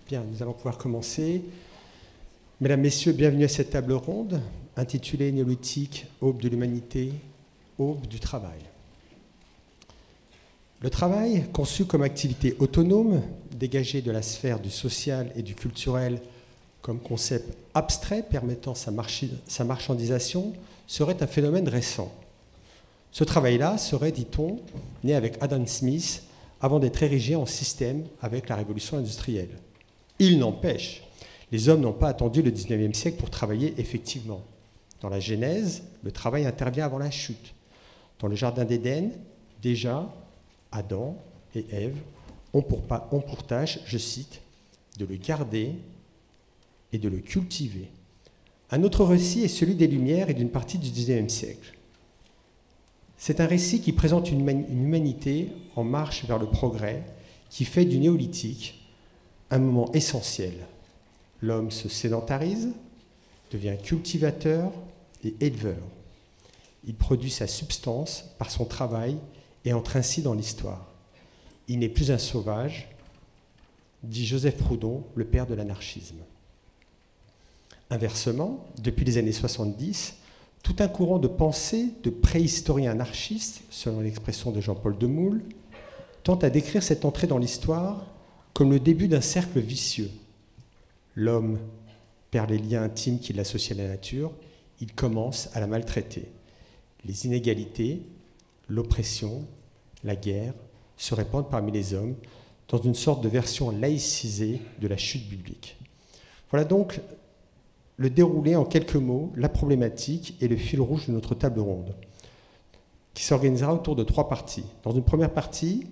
Bien, nous allons pouvoir commencer. Mesdames, Messieurs, bienvenue à cette table ronde intitulée Néolithique, aube de l'humanité, aube du travail. Le travail, conçu comme activité autonome, dégagée de la sphère du social et du culturel comme concept abstrait permettant sa marchandisation, serait un phénomène récent. Ce travail-là serait, dit-on, né avec Adam Smith avant d'être érigé en système avec la révolution industrielle. Il n'empêche, les hommes n'ont pas attendu le 19e siècle pour travailler effectivement. Dans la Genèse, le travail intervient avant la chute. Dans le Jardin d'Éden, déjà, Adam et Ève ont pour tâche, je cite, de le garder et de le cultiver. Un autre récit est celui des Lumières et d'une partie du XIXe siècle. C'est un récit qui présente une humanité en marche vers le progrès, qui fait du néolithique un moment essentiel. L'homme se sédentarise, devient cultivateur et éleveur. Il produit sa substance par son travail et entre ainsi dans l'histoire. Il n'est plus un sauvage, dit Joseph Proudhon, le père de l'anarchisme. Inversement, depuis les années 70, tout un courant de pensée de préhistoriens anarchistes, selon l'expression de Jean-Paul Demoule, tente à décrire cette entrée dans l'histoire comme le début d'un cercle vicieux. L'homme perd les liens intimes qui l'associent à la nature, il commence à la maltraiter. Les inégalités, l'oppression, la guerre se répandent parmi les hommes dans une sorte de version laïcisée de la chute biblique. Voilà donc le déroulé en quelques mots, la problématique et le fil rouge de notre table ronde, qui s'organisera autour de 3 parties. Dans une première partie,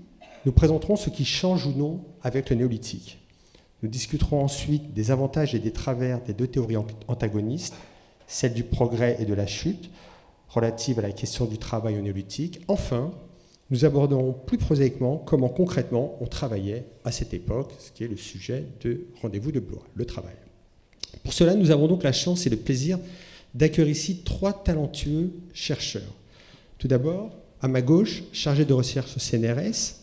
nous présenterons ce qui change ou non avec le néolithique. Nous discuterons ensuite des avantages et des travers des 2 théories antagonistes, celle du progrès et de la chute, relative à la question du travail au néolithique. Enfin, nous aborderons plus prosaïquement comment concrètement on travaillait à cette époque, ce qui est le sujet de Rendez-vous de Blois, le travail. Pour cela, nous avons donc la chance et le plaisir d'accueillir ici 3 talentueux chercheurs. Tout d'abord, à ma gauche, chargée de recherche au CNRS,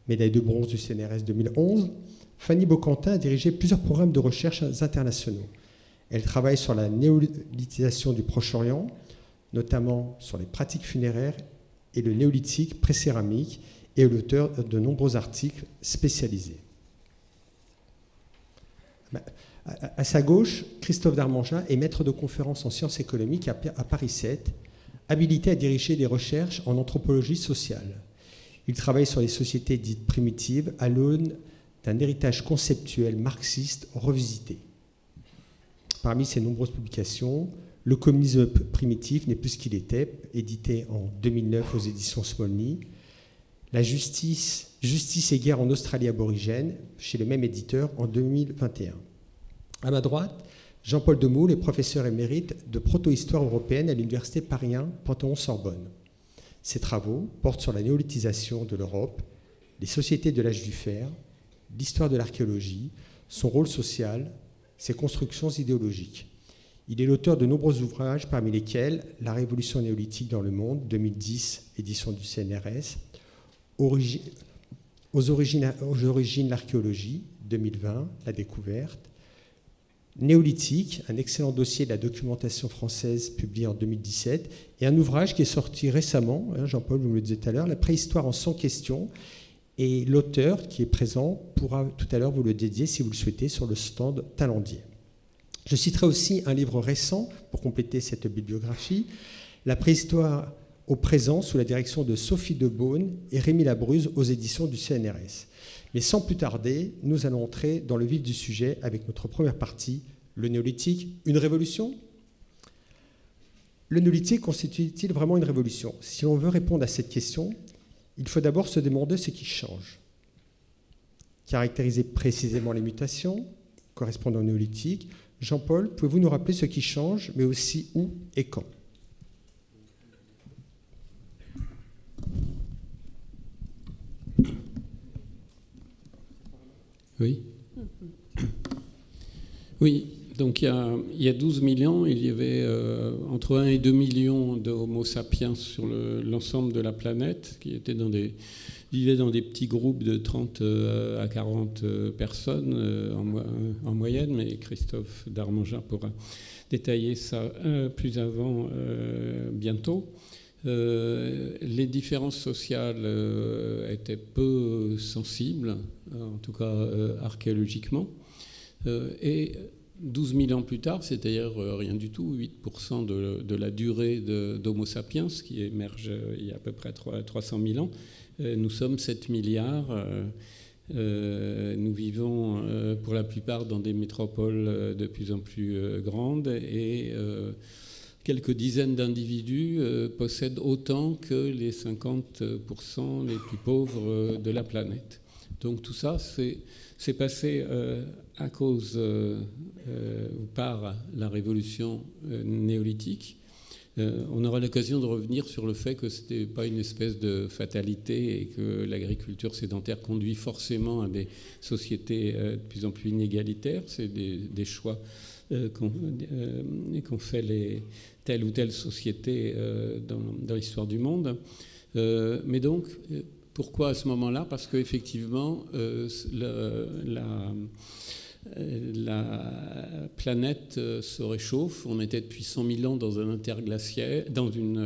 médaille de bronze du CNRS 2011, Fanny Boquentin a dirigé plusieurs programmes de recherche internationaux. Elle travaille sur la néolithisation du Proche-Orient, notamment sur les pratiques funéraires et le néolithique pré-céramique, et est l'auteur de nombreux articles spécialisés. À sa gauche, Christophe Darmanjin est maître de conférences en sciences économiques à Paris 7, habilité à diriger des recherches en anthropologie sociale. Il travaille sur les sociétés dites primitives à l'aune d'un héritage conceptuel marxiste revisité. Parmi ses nombreuses publications, Le communisme primitif n'est plus ce qu'il était, édité en 2009 aux éditions Smolny, La justice et guerre en Australie aborigène, chez le même éditeur en 2021. À ma droite, Jean-Paul Demoule est professeur émérite de proto-histoire européenne à l'université Paris 1 Panthéon-Sorbonne. Ses travaux portent sur la néolithisation de l'Europe, les sociétés de l'âge du fer, l'histoire de l'archéologie, son rôle social, ses constructions idéologiques. Il est l'auteur de nombreux ouvrages, parmi lesquels La révolution néolithique dans le monde, 2010, édition du CNRS, aux origines de l'archéologie, 2020, La découverte, Néolithique, un excellent dossier de la documentation française publié en 2017, et un ouvrage qui est sorti récemment, Jean-Paul, vous me le disiez tout à l'heure, La préhistoire en 100 questions, et l'auteur qui est présent pourra tout à l'heure vous le dédier, si vous le souhaitez, sur le stand Talendier. Je citerai aussi un livre récent pour compléter cette bibliographie, La préhistoire au présent, sous la direction de Sophie Debaune et Rémi Labruse aux éditions du CNRS. Mais sans plus tarder, nous allons entrer dans le vif du sujet avec notre première partie, le néolithique, une révolution ? Le néolithique constitue-t-il vraiment une révolution ? Si l'on veut répondre à cette question, il faut d'abord se demander ce qui change. Caractériser précisément les mutations correspondant au néolithique. Jean-Paul, pouvez-vous nous rappeler ce qui change, mais aussi où et quand ? Oui. Oui, donc il y a 12 000 ans, il y avait entre 1 et 2 millions de Homo sapiens sur l'ensemble de la planète, qui étaient dans des vivaient dans des petits groupes de 30 à 40 personnes en moyenne, mais Christophe Darmangin pourra détailler ça plus avant bientôt. Les différences sociales étaient peu sensibles, en tout cas archéologiquement, et 12 000 ans plus tard, c'est-à-dire rien du tout, 8% de la durée d'Homo sapiens, qui émerge il y a à peu près 300 000 ans, nous sommes 7 milliards. Nous vivons pour la plupart dans des métropoles de plus en plus grandes et quelques dizaines d'individus possèdent autant que les 50% les plus pauvres de la planète. Donc tout ça, c'est passé à cause ou par la révolution néolithique. On aura l'occasion de revenir sur le fait que ce n'était pas une espèce de fatalité et que l'agriculture sédentaire conduit forcément à des sociétés de plus en plus inégalitaires. C'est des choix qu'ont fait telle ou telle société dans l'histoire du monde. Mais donc, pourquoi à ce moment-là? Parce qu'effectivement, la planète se réchauffe. On était depuis 100 000 ans dans une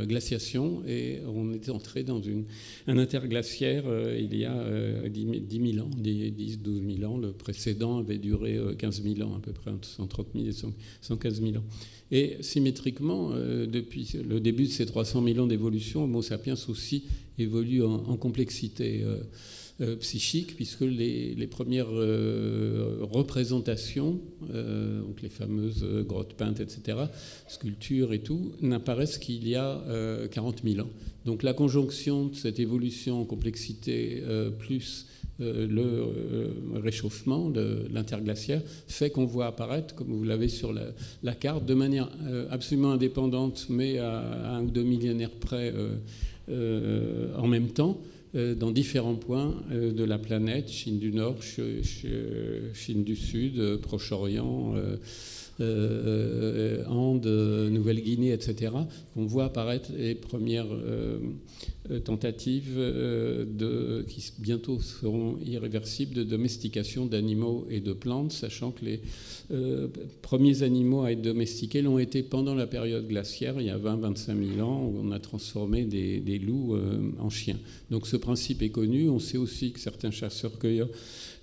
glaciation, et on est entré dans un interglaciaire il y a 10 000 ans, 10-12 000 ans. Le précédent avait duré 15 000 ans, à peu près entre 130 000 et 115 000 ans. Et symétriquement, depuis le début de ces 300 000 ans d'évolution, Homo sapiens aussi évolue en complexité psychique, puisque les premières représentations, donc les fameuses grottes peintes, etc., sculptures et tout, n'apparaissent qu'il y a 40 000 ans. Donc la conjonction de cette évolution en complexité plus le réchauffement de l'interglaciaire fait qu'on voit apparaître, comme vous l'avez sur la carte, de manière absolument indépendante, mais à 1 ou 2 millénaires près en même temps, dans différents points de la planète, Chine du Nord, Chine du Sud, Proche-Orient, Andes, Nouvelle-Guinée, etc. On voit apparaître les premières tentatives qui bientôt seront irréversibles de domestication d'animaux et de plantes, sachant que les premiers animaux à être domestiqués l'ont été pendant la période glaciaire, il y a 20-25 000 ans, où on a transformé des loups en chiens. Donc ce principe est connu. On sait aussi que certains chasseurs-cueilleurs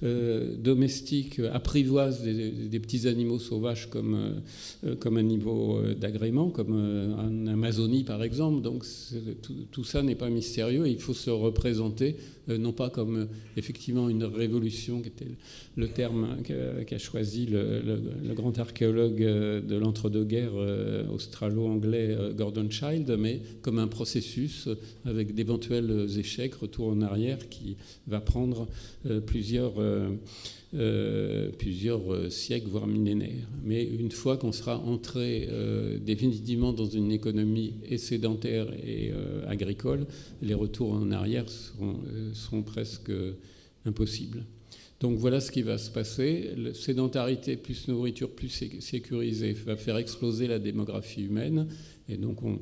domestiques apprivoisent des petits animaux sauvages comme animaux d'agrément, comme en Amazonie par exemple. Donc tout ça n'est pas mystérieux, et il faut se représenter non pas comme effectivement une révolution, qui était le terme qu'a choisi le grand archéologue de l'entre-deux-guerres australo-anglais Gordon Childe, mais comme un processus avec d'éventuels échecs, retour en arrière, qui va prendre plusieurs siècles, voire millénaires. Mais une fois qu'on sera entré définitivement dans une économie sédentaire et agricole, les retours en arrière seront presque impossibles. Donc voilà ce qui va se passer. La sédentarité plus nourriture plus sécurisée va faire exploser la démographie humaine. Et donc on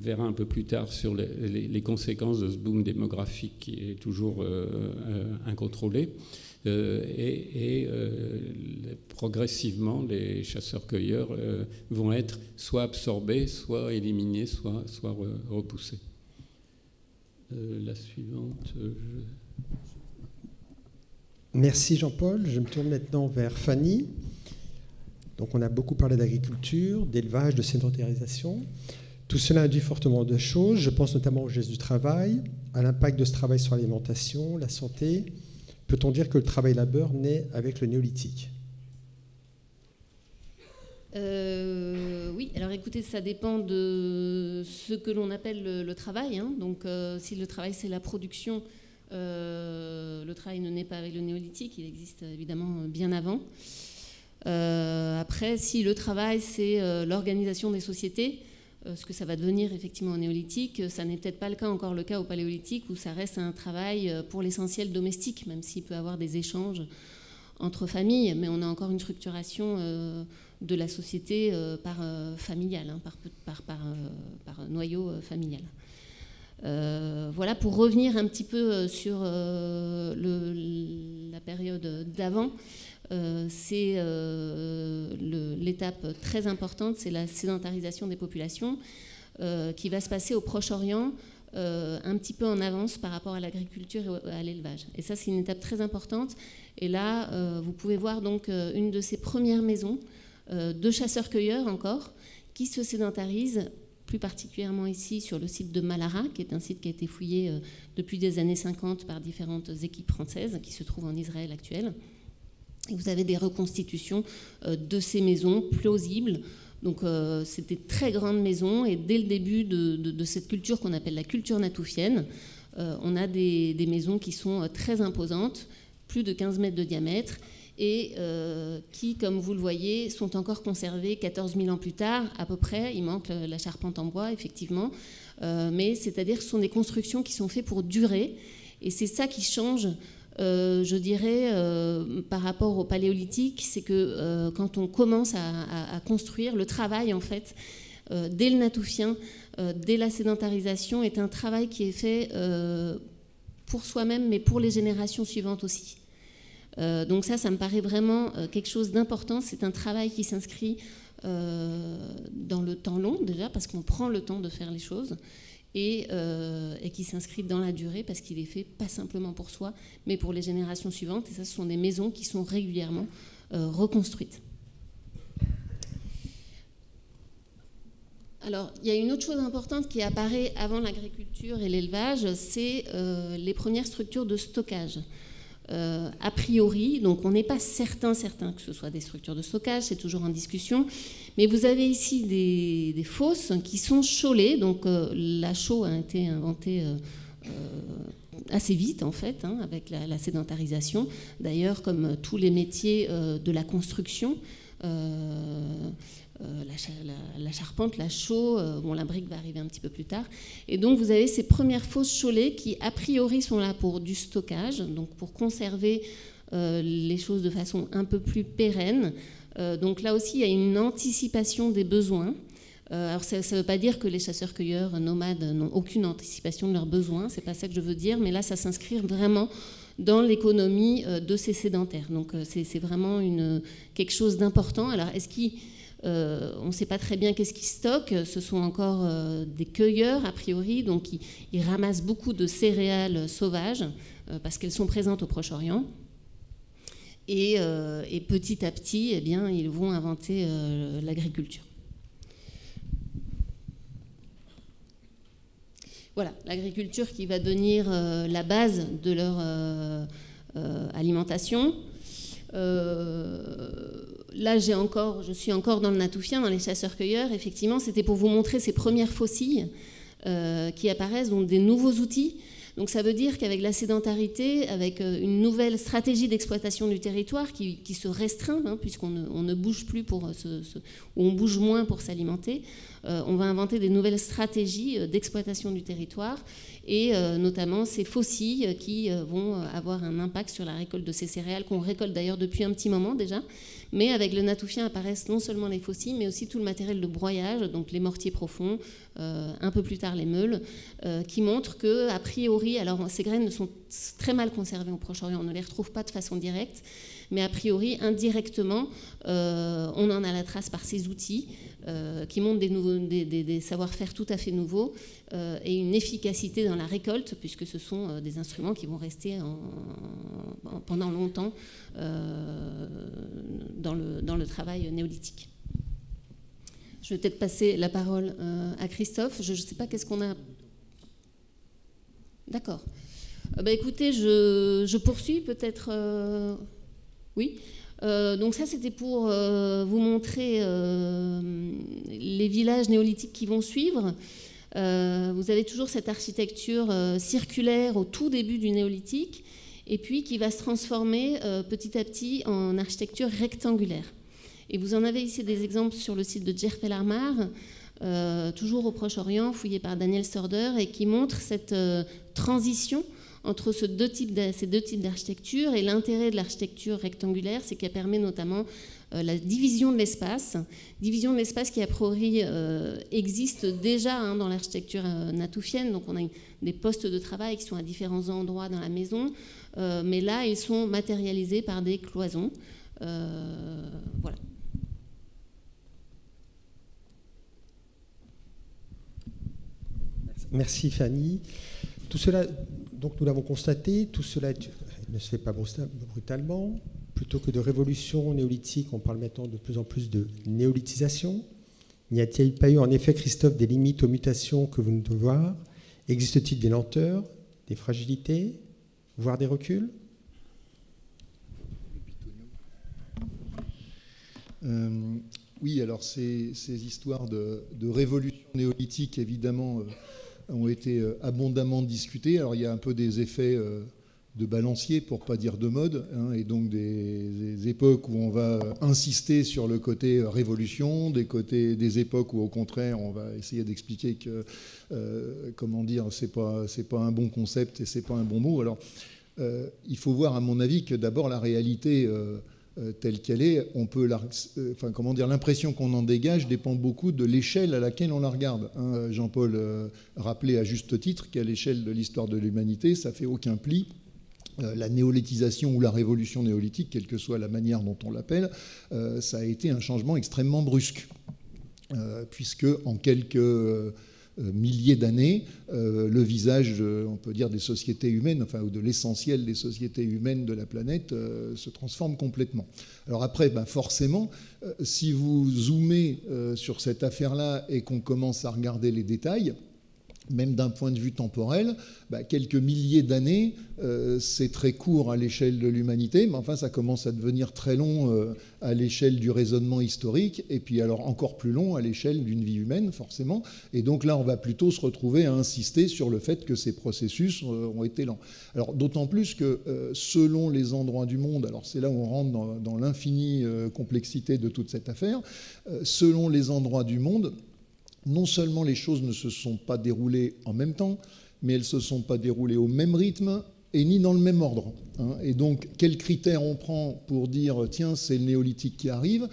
verra un peu plus tard sur les conséquences de ce boom démographique qui est toujours incontrôlé. Progressivement, les chasseurs-cueilleurs vont être soit absorbés, soit éliminés, soit repoussés. La suivante. Merci Jean-Paul. Je me tourne maintenant vers Fanny. Donc on a beaucoup parlé d'agriculture, d'élevage, de sédentarisation. Tout cela induit fortement de choses. Je pense notamment au geste du travail, à l'impact de ce travail sur l'alimentation, la santé. Peut-on dire que le travail-labeur naît avec le néolithique ? Oui, alors écoutez, ça dépend de ce que l'on appelle le travail. Hein. Donc si le travail c'est la production, le travail ne naît pas avec le néolithique, il existe évidemment bien avant. Après, si le travail c'est l'organisation des sociétés, ce que ça va devenir effectivement au néolithique, ça n'est peut-être pas encore le cas au paléolithique, où ça reste un travail pour l'essentiel domestique, même s'il peut y avoir des échanges entre familles, mais on a encore une structuration de la société par familiale, hein, par noyau familial. Voilà, pour revenir un petit peu sur la période d'avant, c'est l'étape très importante, c'est la sédentarisation des populations qui va se passer au Proche-Orient un petit peu en avance par rapport à l'agriculture et à l'élevage. Et ça, c'est une étape très importante. Et là, vous pouvez voir donc une de ces premières maisons de chasseurs-cueilleurs encore, qui se sédentarisent, plus particulièrement ici sur le site de Malara, qui est un site qui a été fouillé depuis des années 50 par différentes équipes françaises, qui se trouvent en Israël actuel. Et vous avez des reconstitutions de ces maisons plausibles. Donc c'était très grandes maisons, et dès le début de cette culture qu'on appelle la culture natoufienne, on a des maisons qui sont très imposantes, plus de 15 mètres de diamètre, et qui, comme vous le voyez, sont encore conservées 14 000 ans plus tard, à peu près. Il manque la charpente en bois, effectivement, mais c'est-à-dire que ce sont des constructions qui sont faites pour durer, et c'est ça qui change, je dirais, par rapport au paléolithique, c'est que quand on commence à construire, le travail, en fait, dès le natoufien, dès la sédentarisation, est un travail qui est fait pour soi-même, mais pour les générations suivantes aussi. Donc ça me paraît vraiment quelque chose d'important. C'est un travail qui s'inscrit dans le temps long, déjà, parce qu'on prend le temps de faire les choses, et qui s'inscrit dans la durée, parce qu'il est fait pas simplement pour soi, mais pour les générations suivantes. Et ça, ce sont des maisons qui sont régulièrement reconstruites. Alors, il y a une autre chose importante qui apparaît avant l'agriculture et l'élevage, c'est les premières structures de stockage. A priori, donc on n'est pas certain que ce soit des structures de stockage, c'est toujours en discussion, mais vous avez ici des fosses qui sont chaulées, donc la chaux a été inventée assez vite en fait, hein, avec la sédentarisation, d'ailleurs comme tous les métiers de la construction, la charpente, la chaux, bon, la brique va arriver un petit peu plus tard. Et donc vous avez ces premières fosses chaulées qui a priori sont là pour du stockage, donc pour conserver les choses de façon un peu plus pérenne. Donc là aussi il y a une anticipation des besoins. Alors ça ne veut pas dire que les chasseurs-cueilleurs nomades n'ont aucune anticipation de leurs besoins, c'est pas ça que je veux dire, mais là ça s'inscrit vraiment dans l'économie de ces sédentaires. Donc c'est vraiment quelque chose d'important. Alors est-ce on ne sait pas très bien qu'est-ce qu'ils stockent. Ce sont encore des cueilleurs, a priori, donc ils ramassent beaucoup de céréales sauvages parce qu'elles sont présentes au Proche-Orient. Et petit à petit, eh bien, ils vont inventer l'agriculture. Voilà, l'agriculture qui va devenir la base de leur alimentation. Là, je suis encore dans le natoufien, dans les chasseurs-cueilleurs. Effectivement, c'était pour vous montrer ces premières faucilles qui apparaissent, donc des nouveaux outils. Donc ça veut dire qu'avec la sédentarité, avec une nouvelle stratégie d'exploitation du territoire qui se restreint, hein, puisqu'on ne bouge plus ou on bouge moins pour s'alimenter, on va inventer des nouvelles stratégies d'exploitation du territoire, et notamment ces faucilles qui vont avoir un impact sur la récolte de ces céréales, qu'on récolte d'ailleurs depuis un petit moment déjà. Mais avec le natoufien apparaissent non seulement les faucilles, mais aussi tout le matériel de broyage, donc les mortiers profonds, un peu plus tard les meules, qui montrent que, a priori, alors ces graines sont très mal conservées au Proche-Orient, on ne les retrouve pas de façon directe, mais a priori, indirectement, on en a la trace par ces outils qui montrent des savoir-faire tout à fait nouveaux et une efficacité dans la récolte, puisque ce sont des instruments qui vont rester pendant longtemps dans le travail néolithique. Je vais peut-être passer la parole à Christophe. Je ne sais pas, qu'est-ce qu'on a... D'accord. Écoutez, je poursuis peut-être... Oui. Donc ça, c'était pour vous montrer les villages néolithiques qui vont suivre. Vous avez toujours cette architecture circulaire au tout début du néolithique, et puis qui va se transformer petit à petit en architecture rectangulaire. Et vous en avez ici des exemples sur le site de Djerf El Armar, toujours au Proche-Orient, fouillé par Daniel Storder, et qui montre cette transition entre ces deux types d'architecture. Et l'intérêt de l'architecture rectangulaire, c'est qu'elle permet notamment la division de l'espace qui a priori existe déjà dans l'architecture natoufienne. Donc on a des postes de travail qui sont à différents endroits dans la maison, mais là ils sont matérialisés par des cloisons. Voilà. Merci Fanny. Tout cela, donc nous l'avons constaté, tout cela ne se fait pas brutalement. Plutôt que de révolution néolithique, on parle maintenant de plus en plus de néolithisation. N'y a-t-il pas eu en effet, Christophe, des limites aux mutations que vous nous devez voir? Existe-t-il des lenteurs, des fragilités, voire des reculs? Oui, alors ces histoires de révolution néolithique, évidemment, ont été abondamment discutées. Alors il y a un peu des effets de balancier, pour ne pas dire de mode, et donc des époques où on va insister sur le côté révolution, des époques où au contraire on va essayer d'expliquer que, comment dire, c'est pas un bon concept et c'est pas un bon mot. Alors il faut voir, à mon avis, que d'abord la réalité telle qu'elle est, on peut l'impression qu'on en dégage dépend beaucoup de l'échelle à laquelle on la regarde. Jean-Paul rappelait à juste titre qu'à l'échelle de l'histoire de l'humanité, ça fait aucun pli. La néolithisation ou la révolution néolithique, quelle que soit la manière dont on l'appelle, ça a été un changement extrêmement brusque, puisque en quelques milliers d'années, le visage, on peut dire, des sociétés humaines, enfin, ou de l'essentiel des sociétés humaines de la planète, se transforme complètement. Alors après, forcément, si vous zoomez sur cette affaire-là et qu'on commence à regarder les détails, même d'un point de vue temporel, quelques milliers d'années, c'est très court à l'échelle de l'humanité, mais enfin ça commence à devenir très long à l'échelle du raisonnement historique, et puis alors encore plus long à l'échelle d'une vie humaine, forcément. Et donc là, on va plutôt se retrouver à insister sur le fait que ces processus ont été lents. Alors d'autant plus que selon les endroits du monde, alors c'est là où on rentre dans l'infinie complexité de toute cette affaire, selon les endroits du monde, non seulement les choses ne se sont pas déroulées en même temps, mais elles ne se sont pas déroulées au même rythme et ni dans le même ordre. Et donc, quels critères on prend pour dire « tiens, c'est le néolithique qui arrive ».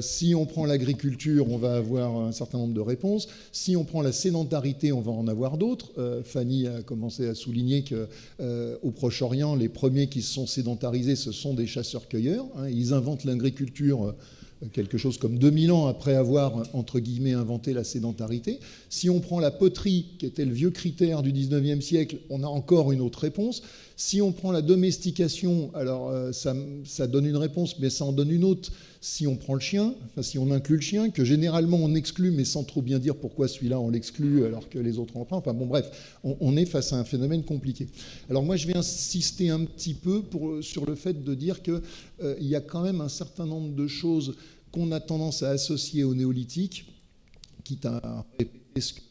Si on prend l'agriculture, on va avoir un certain nombre de réponses. Si on prend la sédentarité, on va en avoir d'autres. Fanny a commencé à souligner qu'au Proche-Orient, les premiers qui se sont sédentarisés, ce sont des chasseurs-cueilleurs. Ils inventent l'agriculture quelque chose comme 2000 ans après avoir, entre guillemets, inventé la sédentarité. Si on prend la poterie, qui était le vieux critère du 19e siècle, on a encore une autre réponse. Si on prend la domestication, alors ça donne une réponse, mais ça en donne une autre. Si on prend le chien, enfin si on inclut le chien, que généralement on exclut, mais sans trop bien dire pourquoi celui-là on l'exclut alors que les autres en prennent. Enfin bon, bref, on est face à un phénomène compliqué. Alors moi, je vais insister un petit peu sur le fait de dire qu'il y a quand même un certain nombre de choses qu'on a tendance à associer au néolithique, quitte à répéter ce que...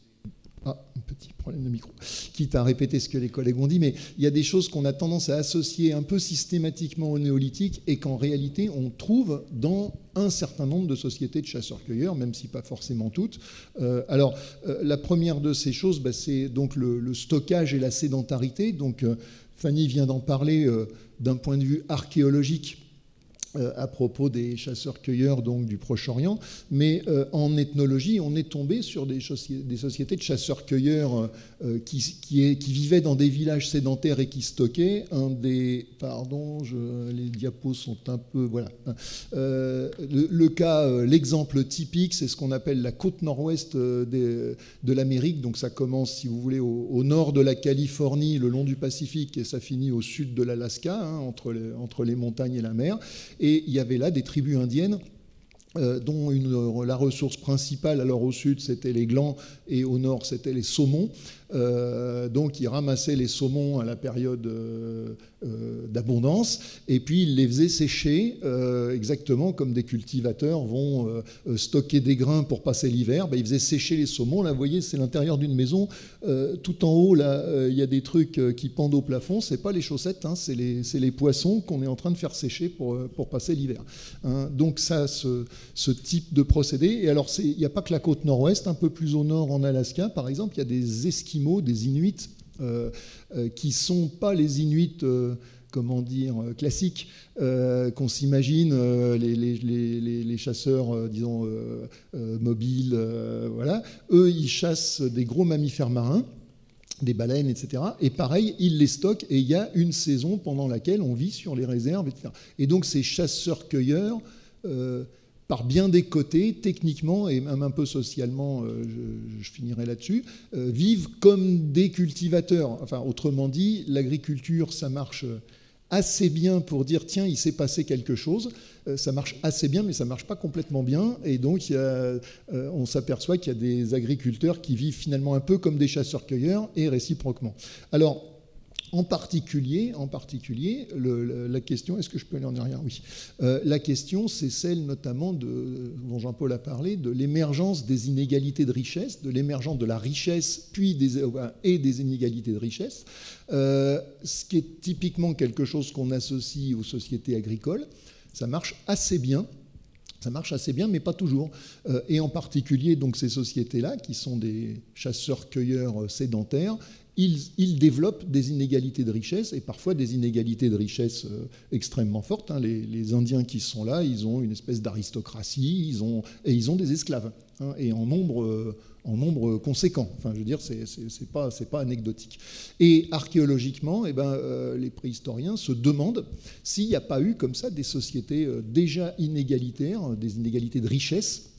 un petit problème de micro. Quitte à répéter ce que les collègues ont dit, mais il y a des choses qu'on a tendance à associer un peu systématiquement au néolithique et qu'en réalité, on trouve dans un certain nombre de sociétés de chasseurs-cueilleurs, même si pas forcément toutes. Alors, la première de ces choses, c'est donc le stockage et la sédentarité. Donc, Fanny vient d'en parler d'un point de vue archéologique, à propos des chasseurs-cueilleurs donc du Proche-Orient, mais en ethnologie, on est tombé sur des sociétés de chasseurs-cueilleurs qui vivaient dans des villages sédentaires et qui stockaient les diapos sont un peu... Voilà. L'exemple typique, c'est ce qu'on appelle la côte nord-ouest de l'Amérique, donc ça commence, si vous voulez, au nord de la Californie, le long du Pacifique, et ça finit au sud de l'Alaska, entre les montagnes et la mer. Et il y avait là des tribus indiennes dont la ressource principale, alors au sud, c'était les glands et au nord, c'était les saumons. Donc ils ramassaient les saumons à la période d'abondance et puis ils les faisaient sécher exactement comme des cultivateurs vont stocker des grains pour passer l'hiver. Ils faisaient sécher les saumons. Là, vous voyez, c'est l'intérieur d'une maison. Tout en haut, là, il y a des trucs qui pendent au plafond. C'est pas les chaussettes, c'est les poissons qu'on est en train de faire sécher pour passer l'hiver. Donc ça, ce type de procédé. Et alors, il n'y a pas que la côte nord-ouest. Un peu plus au nord, en Alaska, par exemple, il y a des Esquimaux, des Inuits, qui ne sont pas les Inuits comment dire, classiques qu'on s'imagine, les chasseurs, disons, mobiles, voilà. Eux, ils chassent des gros mammifères marins, des baleines, etc. Et pareil, ils les stockent et il y a une saison pendant laquelle on vit sur les réserves, etc. Et donc ces chasseurs-cueilleurs, par bien des côtés, techniquement et même un peu socialement, je finirai là-dessus, vivent comme des cultivateurs. Enfin, autrement dit, l'agriculture, ça marche assez bien pour dire tiens, il s'est passé quelque chose. Ça marche assez bien, mais ça ne marche pas complètement bien. Et donc, on s'aperçoit qu'il y a des agriculteurs qui vivent finalement un peu comme des chasseurs-cueilleurs et réciproquement. Alors, en particulier, la question, est-ce que je peux aller en arrière? Oui. La question, c'est celle notamment dont Jean-Paul a parlé, de l'émergence des inégalités de richesse, de l'émergence de la richesse, puis des inégalités de richesse, ce qui est typiquement quelque chose qu'on associe aux sociétés agricoles. Ça marche assez bien. Ça marche assez bien, mais pas toujours. Et en particulier, donc, ces sociétés-là, qui sont des chasseurs-cueilleurs sédentaires, ils développent des inégalités de richesse, et parfois des inégalités de richesse extrêmement fortes. Les Indiens qui sont là, ils ont une espèce d'aristocratie, ils ont des esclaves, et en nombre conséquent. Enfin, je veux dire, c'est pas anecdotique. Et archéologiquement, les préhistoriens se demandent s'il n'y a pas eu comme ça des sociétés déjà inégalitaires, des inégalités de richesse,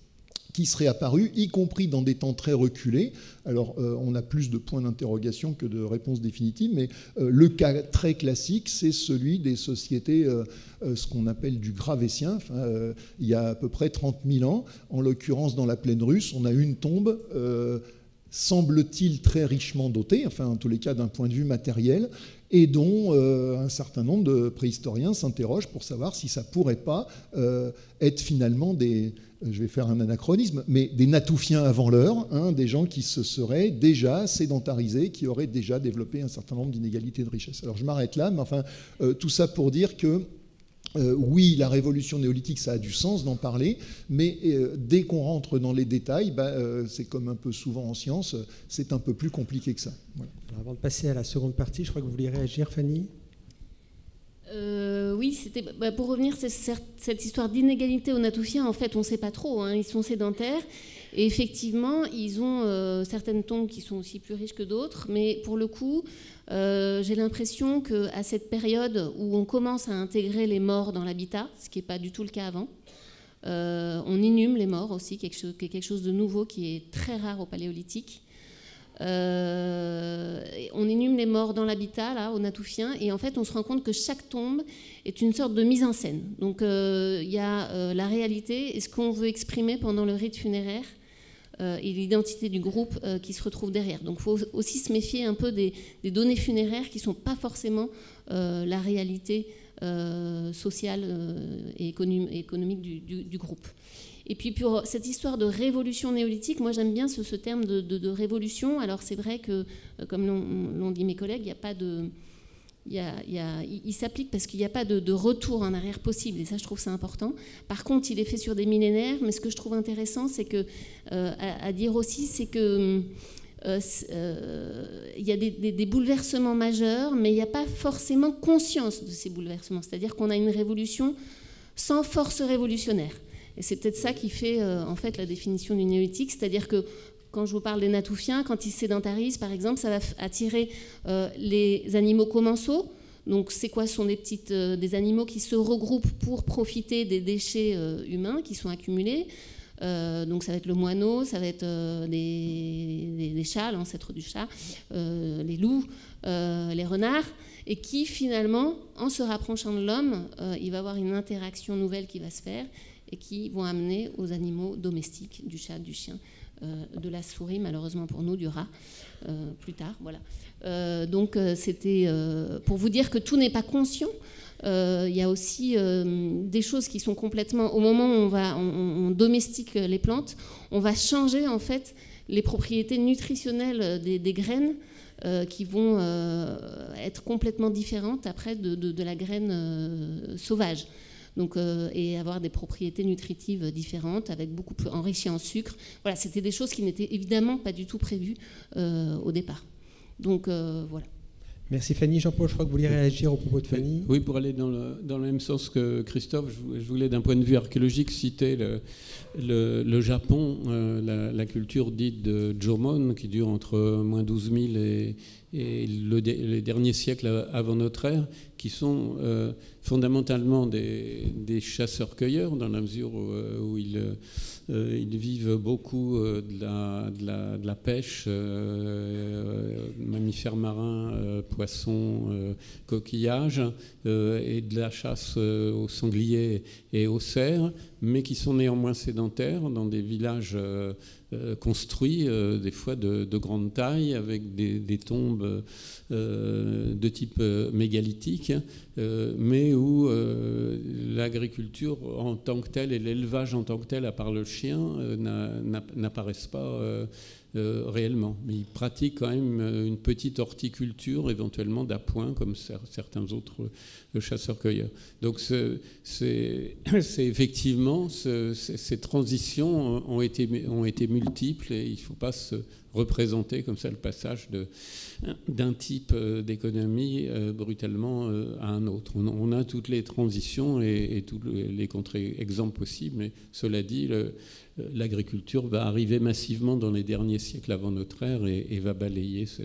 qui seraient apparus, y compris dans des temps très reculés. Alors, on a plus de points d'interrogation que de réponses définitives, mais le cas très classique, c'est celui des sociétés, ce qu'on appelle du Gravétien. Il y a à peu près 30 000 ans, en l'occurrence dans la plaine russe, on a une tombe, semble-t-il très richement dotée, enfin, en tous les cas d'un point de vue matériel, et dont un certain nombre de préhistoriens s'interrogent pour savoir si ça ne pourrait pas être finalement je vais faire un anachronisme, mais des Natoufiens avant l'heure, des gens qui se seraient déjà sédentarisés, qui auraient déjà développé un certain nombre d'inégalités de richesse. Alors je m'arrête là, mais enfin, tout ça pour dire que oui, la révolution néolithique, ça a du sens d'en parler, mais dès qu'on rentre dans les détails, c'est comme un peu souvent en science, c'est un peu plus compliqué que ça. Voilà. Alors, avant de passer à la seconde partie, je crois que vous vouliez réagir, Fanny ? Oui, c'était pour revenir sur cette histoire d'inégalité aux Natoufiens. En fait, on ne sait pas trop. Ils sont sédentaires et effectivement, ils ont certaines tombes qui sont aussi plus riches que d'autres. Mais pour le coup, j'ai l'impression qu'à cette période où on commence à intégrer les morts dans l'habitat, ce qui n'est pas du tout le cas avant, on inhume les morts aussi, qui est quelque chose de nouveau qui est très rare au Paléolithique. On inhume les morts dans l'habitat, là, aux Natoufiens, et en fait, on se rend compte que chaque tombe est une sorte de mise en scène. Donc, il y a la réalité et ce qu'on veut exprimer pendant le rite funéraire et l'identité du groupe qui se retrouve derrière. Donc, il faut aussi se méfier un peu des données funéraires qui ne sont pas forcément la réalité sociale et économique du groupe. Et puis pour cette histoire de révolution néolithique, moi j'aime bien ce terme de révolution. Alors c'est vrai que, comme l'ont dit mes collègues, il n'y a pas de... il s'applique parce qu'il n'y a pas de retour en arrière possible, et ça je trouve ça important. Par contre, il est fait sur des millénaires, mais ce que je trouve intéressant, c'est que, à dire aussi, c'est que il y a des bouleversements majeurs, mais il n'y a pas forcément conscience de ces bouleversements. C'est-à-dire qu'on a une révolution sans force révolutionnaire. Et c'est peut-être ça qui fait en fait la définition du néolithique, c'est-à-dire que quand je vous parle des Natoufiens, quand ils se sédentarisent, par exemple, ça va attirer les animaux commensaux. Donc, c'est quoi? Ce sont des animaux qui se regroupent pour profiter des déchets humains qui sont accumulés. Donc, ça va être le moineau, ça va être des chats, l'ancêtre du chat, les loups, les renards, et qui, finalement, en se rapprochant de l'homme, il va y avoir une interaction nouvelle qui va se faire et qui vont amener aux animaux domestiques, du chat, du chien, de la souris, malheureusement pour nous, du rat, plus tard. Voilà. Donc, c'était pour vous dire que tout n'est pas conscient. Il y a aussi des choses qui sont complètement... Au moment où on domestique les plantes, on va changer en fait les propriétés nutritionnelles des graines qui vont être complètement différentes après de la graine sauvage. Donc, et avoir des propriétés nutritives différentes, avec beaucoup plus enrichies en sucre. Voilà, c'était des choses qui n'étaient évidemment pas du tout prévues au départ. Donc voilà. Merci Fanny. Jean-Paul, je crois que vous vouliez réagir au propos de Fanny. Oui, pour aller dans le même sens que Christophe, je voulais d'un point de vue archéologique citer le Japon, la culture dite de Jomon, qui dure entre moins 12 000 et les derniers siècles avant notre ère, qui sont fondamentalement des chasseurs-cueilleurs, dans la mesure où ils vivent beaucoup de la pêche, mammifères marins, poissons, coquillages, et de la chasse aux sangliers et aux cerfs, mais qui sont néanmoins sédentaires dans des villages construits, des fois de grande taille, avec des tombes de type mégalithique, mais où l'agriculture en tant que telle et l'élevage en tant que tel, à part le chien, n'apparaissent pas réellement. Mais ils pratiquent quand même une petite horticulture, éventuellement d'appoint, comme certains autres chasseurs-cueilleurs. Donc c'est effectivement, ces transitions ont été multiples, et il ne faut pas se représenter comme ça le passage d'un type d'économie brutalement à un autre. On a toutes les transitions et tous les contre-exemples possibles, mais cela dit, l'agriculture va arriver massivement dans les derniers siècles avant notre ère et va balayer ce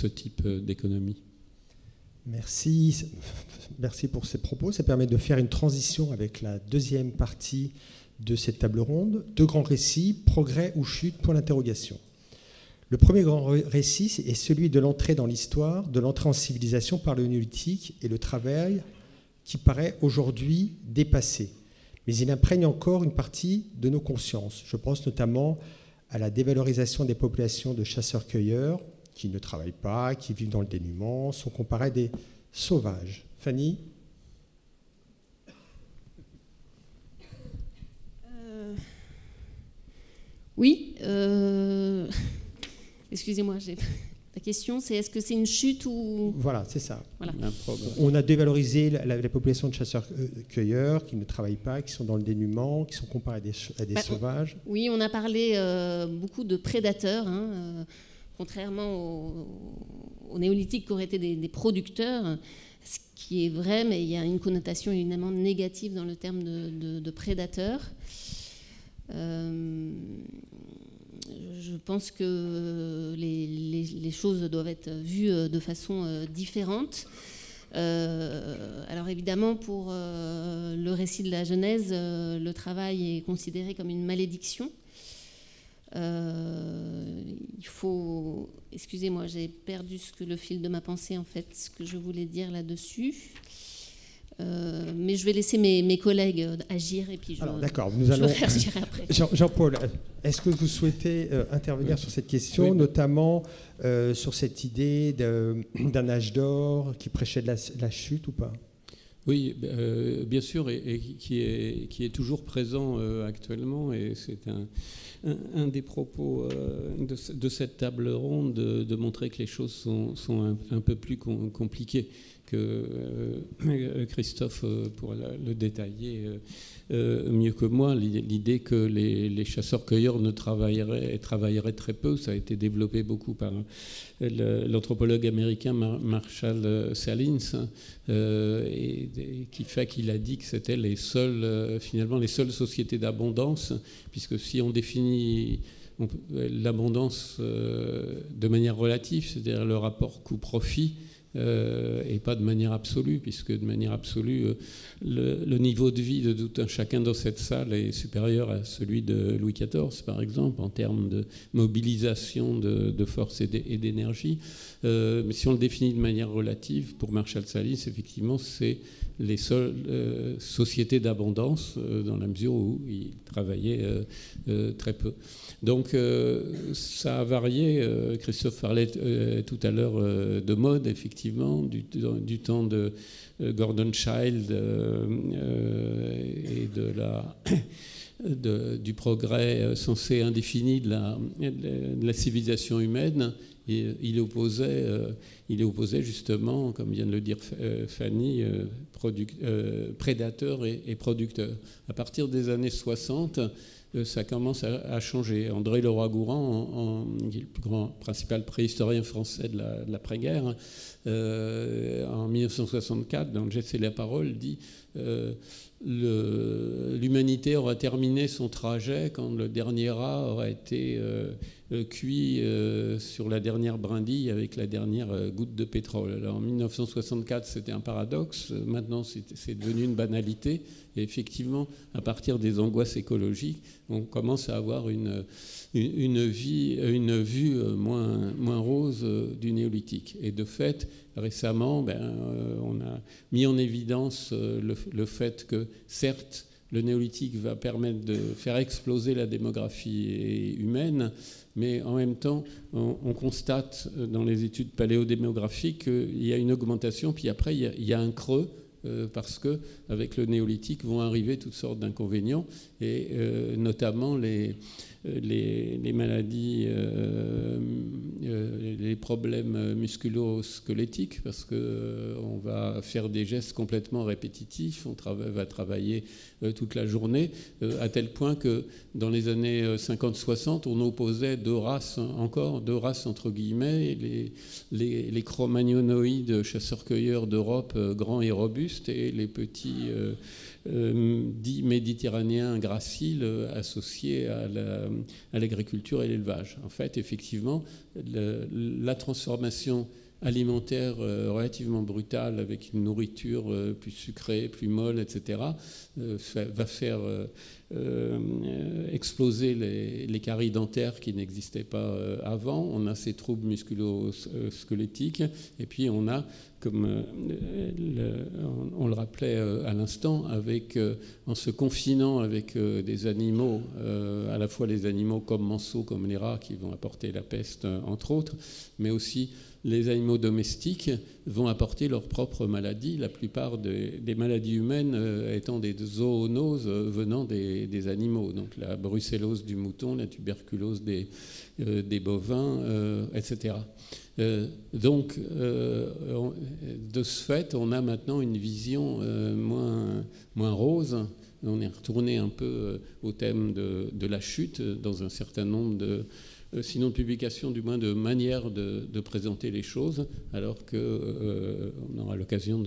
type d'économie. Merci pour ces propos. Ça permet de faire une transition avec la deuxième partie de cette table ronde. Deux grands récits, progrès ou chute, point d'interrogation. Le premier grand récit est celui de l'entrée dans l'histoire, de l'entrée en civilisation par le néolithique et le travail qui paraît aujourd'hui dépassé. Mais il imprègne encore une partie de nos consciences. Je pense notamment à la dévalorisation des populations de chasseurs-cueilleurs qui ne travaillent pas, qui vivent dans le dénuement, sont comparés à des sauvages. Fanny ? Oui. Excusez-moi, la question, c'est est-ce que c'est une chute ou... Voilà, c'est ça. Voilà. On a dévalorisé la population de chasseurs-cueilleurs qui ne travaillent pas, qui sont dans le dénuement, qui sont comparés à des sauvages. Oui, on a parlé beaucoup de prédateurs, contrairement aux néolithiques qui auraient été des producteurs, ce qui est vrai, mais il y a une connotation évidemment négative dans le terme de prédateur. Je pense que les choses doivent être vues de façon différente. Alors évidemment, pour le récit de la Genèse, le travail est considéré comme une malédiction. Il faut... Excusez-moi, j'ai perdu le fil de ma pensée, en fait, ce que je voulais dire là-dessus. Mais je vais laisser mes collègues agir et puis je réagirai après. Jean-Paul, est-ce que vous souhaitez intervenir sur cette question, notamment sur cette idée d'un âge d'or qui prêchait de la chute ou pas ? Oui, bien sûr, et qui est toujours présent actuellement, et c'est un des propos de cette table ronde, de montrer que les choses sont un peu plus compliquées, que Christophe pourra le détailler mieux que moi. L'idée que les chasseurs-cueilleurs travailleraient très peu, ça a été développé beaucoup par l'anthropologue américain Marshall Salins, et qui fait qu'il a dit que c'était finalement les seules sociétés d'abondance, puisque si on définit l'abondance de manière relative, c'est-à-dire le rapport coût-profit, et pas de manière absolue, puisque de manière absolue, le niveau de vie de tout un chacun dans cette salle est supérieur à celui de Louis XIV, par exemple, en termes de mobilisation de force et d'énergie. Mais si on le définit de manière relative, pour Marshall Salins, effectivement, c'est les seules sociétés d'abondance, dans la mesure où ils travaillaient très peu. Donc ça a varié. Christophe parlait tout à l'heure de mode, effectivement, du temps de Gordon Child et du progrès censé indéfini de la civilisation humaine. Et il il opposait justement, comme vient de le dire Fanny, prédateurs et producteurs. À partir des années 60, ça commence à changer. André Leroi-Gourhan, qui est le plus grand principal préhistorien français de l'après-guerre, en 1964, dans le Jet, c'est la parole, dit l'humanité aura terminé son trajet quand le dernier rat aura été cuit sur la dernière brindille avec la dernière goutte de pétrole. Alors en 1964, c'était un paradoxe. Maintenant, c'est devenu une banalité. Et effectivement, à partir des angoisses écologiques, on commence à avoir une vue moins rose du néolithique. Et de fait, récemment, on a mis en évidence le fait que, certes, le néolithique va permettre de faire exploser la démographie humaine, mais en même temps, on constate dans les études paléodémographiques qu'il y a une augmentation, puis après, il y a un creux, parce qu'avec le néolithique vont arriver toutes sortes d'inconvénients, et notamment les maladies, les problèmes musculo-squelettiques, parce qu'on va faire des gestes complètement répétitifs, on va travailler toute la journée, à tel point que dans les années 50-60, on opposait deux races entre guillemets, les cro-magnonoïdes chasseurs-cueilleurs d'Europe, grands et robustes, et les petits dits méditerranéens graciles associés à l'agriculture et l'élevage. En fait, effectivement, la transformation alimentaire relativement brutale, avec une nourriture plus sucrée, plus molle, etc., va faire exploser les caries dentaires qui n'existaient pas avant. On a ces troubles musculo-squelettiques, et puis on a, comme on le rappelait à l'instant, en se confinant avec des animaux, à la fois les animaux commensaux comme les rats qui vont apporter la peste, entre autres, mais aussi les animaux domestiques vont apporter leurs propres maladies, la plupart des maladies humaines étant des zoonoses venant des animaux, donc la brucellose du mouton, la tuberculose des bovins, etc. Donc, de ce fait, on a maintenant une vision moins rose. On est retourné un peu au thème de la chute dans un certain nombre sinon de publications, du moins de manières de présenter les choses, alors qu'on aura l'occasion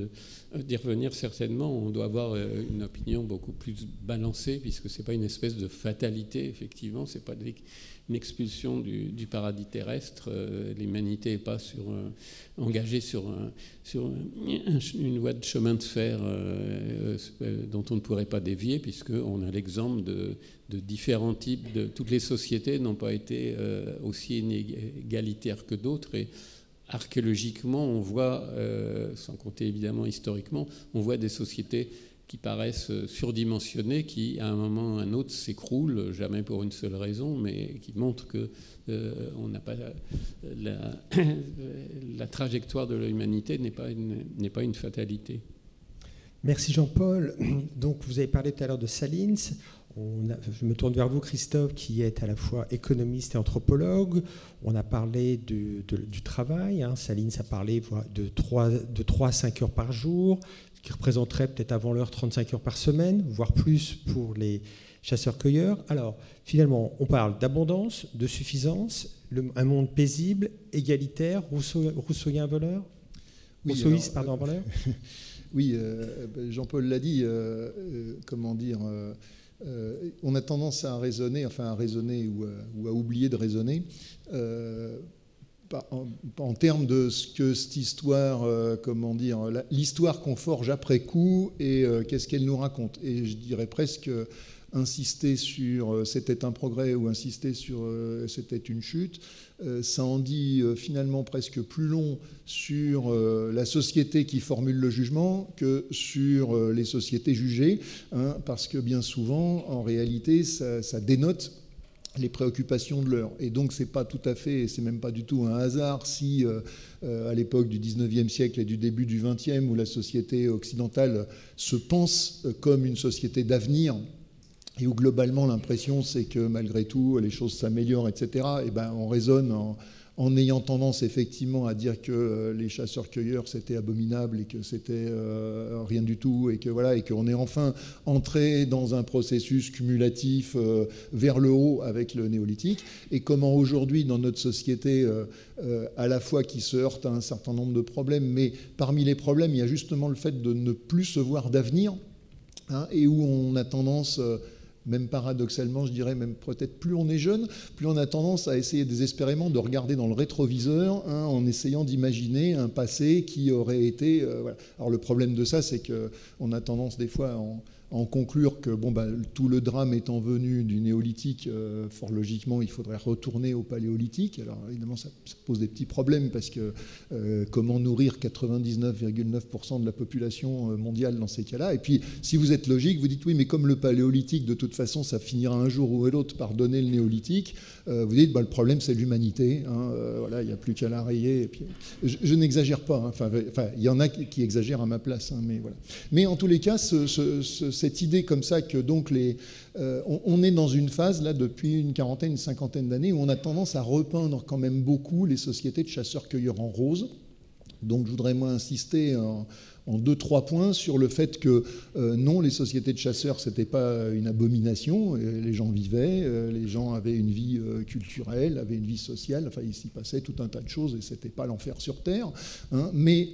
d'y revenir certainement. On doit avoir une opinion beaucoup plus balancée, puisque ce n'est pas une espèce de fatalité, effectivement, ce n'est pas une expulsion du paradis terrestre. L'humanité n'est pas engagée sur une voie de chemin de fer dont on ne pourrait pas dévier, puisqu'on a l'exemple de différents types. Toutes les sociétés n'ont pas été aussi inégalitaires que d'autres. Et archéologiquement, on voit, sans compter évidemment historiquement, on voit des sociétés qui paraissent surdimensionnées, qui à un moment ou à un autre s'écroulent, jamais pour une seule raison, mais qui montrent que on n'a pas la trajectoire de l'humanité n'est pas une fatalité. Merci Jean-Paul. Donc vous avez parlé tout à l'heure de Salins. Je me tourne vers vous, Christophe, qui est à la fois économiste et anthropologue. On a parlé du travail. Salins a parlé de 3 à 5 heures par jour, ce qui représenterait peut-être avant l'heure 35 heures par semaine, voire plus pour les chasseurs-cueilleurs. Alors, finalement, on parle d'abondance, de suffisance, un monde paisible, égalitaire, rousseauien voleur, rousseauiste, pardon, voleur. Oui, Jean-Paul l'a dit, comment dire... on a tendance à raisonner ou à oublier de raisonner en termes de ce que cette histoire, l'histoire qu'on forge après coup et qu'est-ce qu'elle nous raconte. Et je dirais presque insister sur c'était un progrès ou insister sur c'était une chute, ça en dit finalement presque plus long sur la société qui formule le jugement que sur les sociétés jugées, parce que bien souvent, en réalité, ça dénote les préoccupations de l'heure. Et donc, c'est pas tout à fait, c'est même pas du tout un hasard si, à l'époque du 19e siècle et du début du 20e, où la société occidentale se pense comme une société d'avenir, et où globalement l'impression c'est que malgré tout les choses s'améliorent, etc., et ben on raisonne en ayant tendance effectivement à dire que les chasseurs-cueilleurs c'était abominable et que c'était rien du tout, et que voilà, et qu'on est enfin entré dans un processus cumulatif vers le haut avec le néolithique, et comment aujourd'hui dans notre société à la fois qui se heurte à un certain nombre de problèmes, mais parmi les problèmes il y a justement le fait de ne plus se voir d'avenir, hein, et où on a tendance même paradoxalement, je dirais, même peut-être plus on est jeune, plus on a tendance à essayer désespérément de regarder dans le rétroviseur, hein, en essayant d'imaginer un passé qui aurait été... voilà. Alors le problème de ça, c'est qu'on a tendance des fois à en conclure que bon, bah, tout le drame étant venu du néolithique, fort logiquement, il faudrait retourner au paléolithique. Alors évidemment, ça pose des petits problèmes parce que comment nourrir 99,9% de la population mondiale dans ces cas-là? Et puis, si vous êtes logique, vous dites oui, mais comme le paléolithique, de toute façon, ça finira un jour ou l'autre par donner le néolithique. Vous dites, bah, le problème, c'est l'humanité. Hein, voilà, il n'y a plus qu'à la rayer. Et puis, je n'exagère pas. Hein, enfin, il y en a qui exagèrent à ma place. Hein, mais voilà. Mais en tous les cas, cette idée comme ça que donc on est dans une phase là depuis une quarantaine, une cinquantaine d'années où on a tendance à repeindre quand même beaucoup les sociétés de chasseurs-cueilleurs en rose. Donc je voudrais moi insister en 2-3 points sur le fait que non, les sociétés de chasseurs, c'était pas une abomination. Les gens vivaient, les gens avaient une vie culturelle, avaient une vie sociale. Enfin, il s'y passait tout un tas de choses et c'était pas l'enfer sur Terre. Hein, mais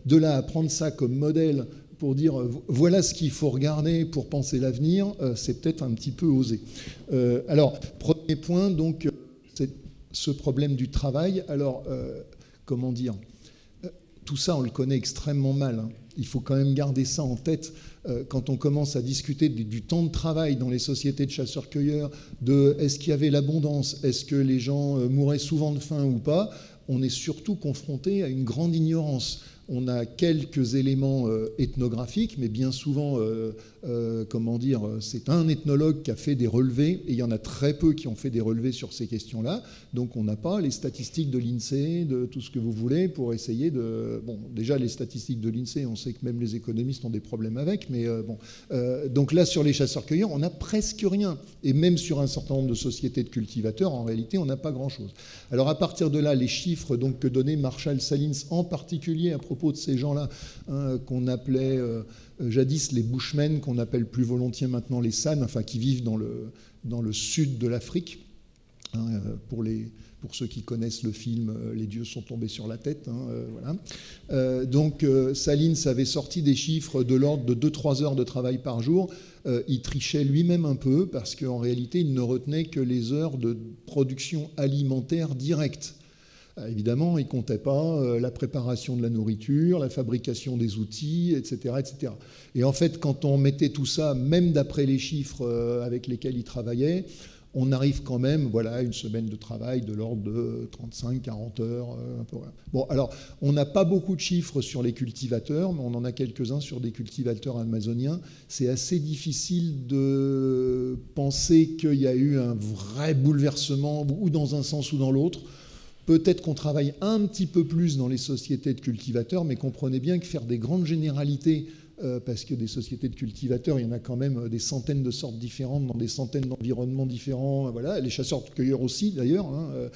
de là à prendre ça comme modèle pour dire voilà ce qu'il faut regarder pour penser l'avenir, c'est peut-être un petit peu osé. Alors, premier point, donc, c'est ce problème du travail. Alors, comment dire, tout ça, on le connaît extrêmement mal. Hein. Il faut quand même garder ça en tête quand on commence à discuter du temps de travail dans les sociétés de chasseurs-cueilleurs, de est-ce qu'il y avait l'abondance, est-ce que les gens mouraient souvent de faim ou pas. On est surtout confronté à une grande ignorance. On a quelques éléments ethnographiques, mais bien souvent, comment dire, c'est un ethnologue qui a fait des relevés, et il y en a très peu qui ont fait des relevés sur ces questions-là. Donc on n'a pas les statistiques de l'INSEE, de tout ce que vous voulez, pour essayer de... Bon, déjà les statistiques de l'INSEE, on sait que même les économistes ont des problèmes avec, mais bon. Donc là, sur les chasseurs-cueilleurs, on n'a presque rien. Et même sur un certain nombre de sociétés de cultivateurs, en réalité, on n'a pas grand-chose. Alors à partir de là, les chiffres donc, que donnait Marshall Salins, en particulier à propos de ces gens-là, hein, qu'on appelait jadis les Bushmen, qu'on appelle plus volontiers maintenant les San, enfin qui vivent dans le sud de l'Afrique. Hein, pour ceux qui connaissent le film Les dieux sont tombés sur la tête. Hein, voilà. Donc Salins avait sorti des chiffres de l'ordre de 2-3 heures de travail par jour. Il trichait lui-même un peu parce qu'en réalité, il ne retenait que les heures de production alimentaire directe. Évidemment, il ne comptait pas la préparation de la nourriture, la fabrication des outils, etc., etc. Et en fait, quand on mettait tout ça, même d'après les chiffres avec lesquels il travaillait, on arrive quand même voilà, à une semaine de travail de l'ordre de 35-40 heures. Un peu, voilà. Bon, alors, on n'a pas beaucoup de chiffres sur les cultivateurs, mais on en a quelques-uns sur des cultivateurs amazoniens. C'est assez difficile de penser qu'il y a eu un vrai bouleversement, ou dans un sens ou dans l'autre. Peut-être qu'on travaille un petit peu plus dans les sociétés de cultivateurs, mais comprenez bien que faire des grandes généralités, parce que des sociétés de cultivateurs, il y en a quand même des centaines de sortes différentes, dans des centaines d'environnements différents. Voilà. Les chasseurs-cueilleurs aussi, d'ailleurs, hein,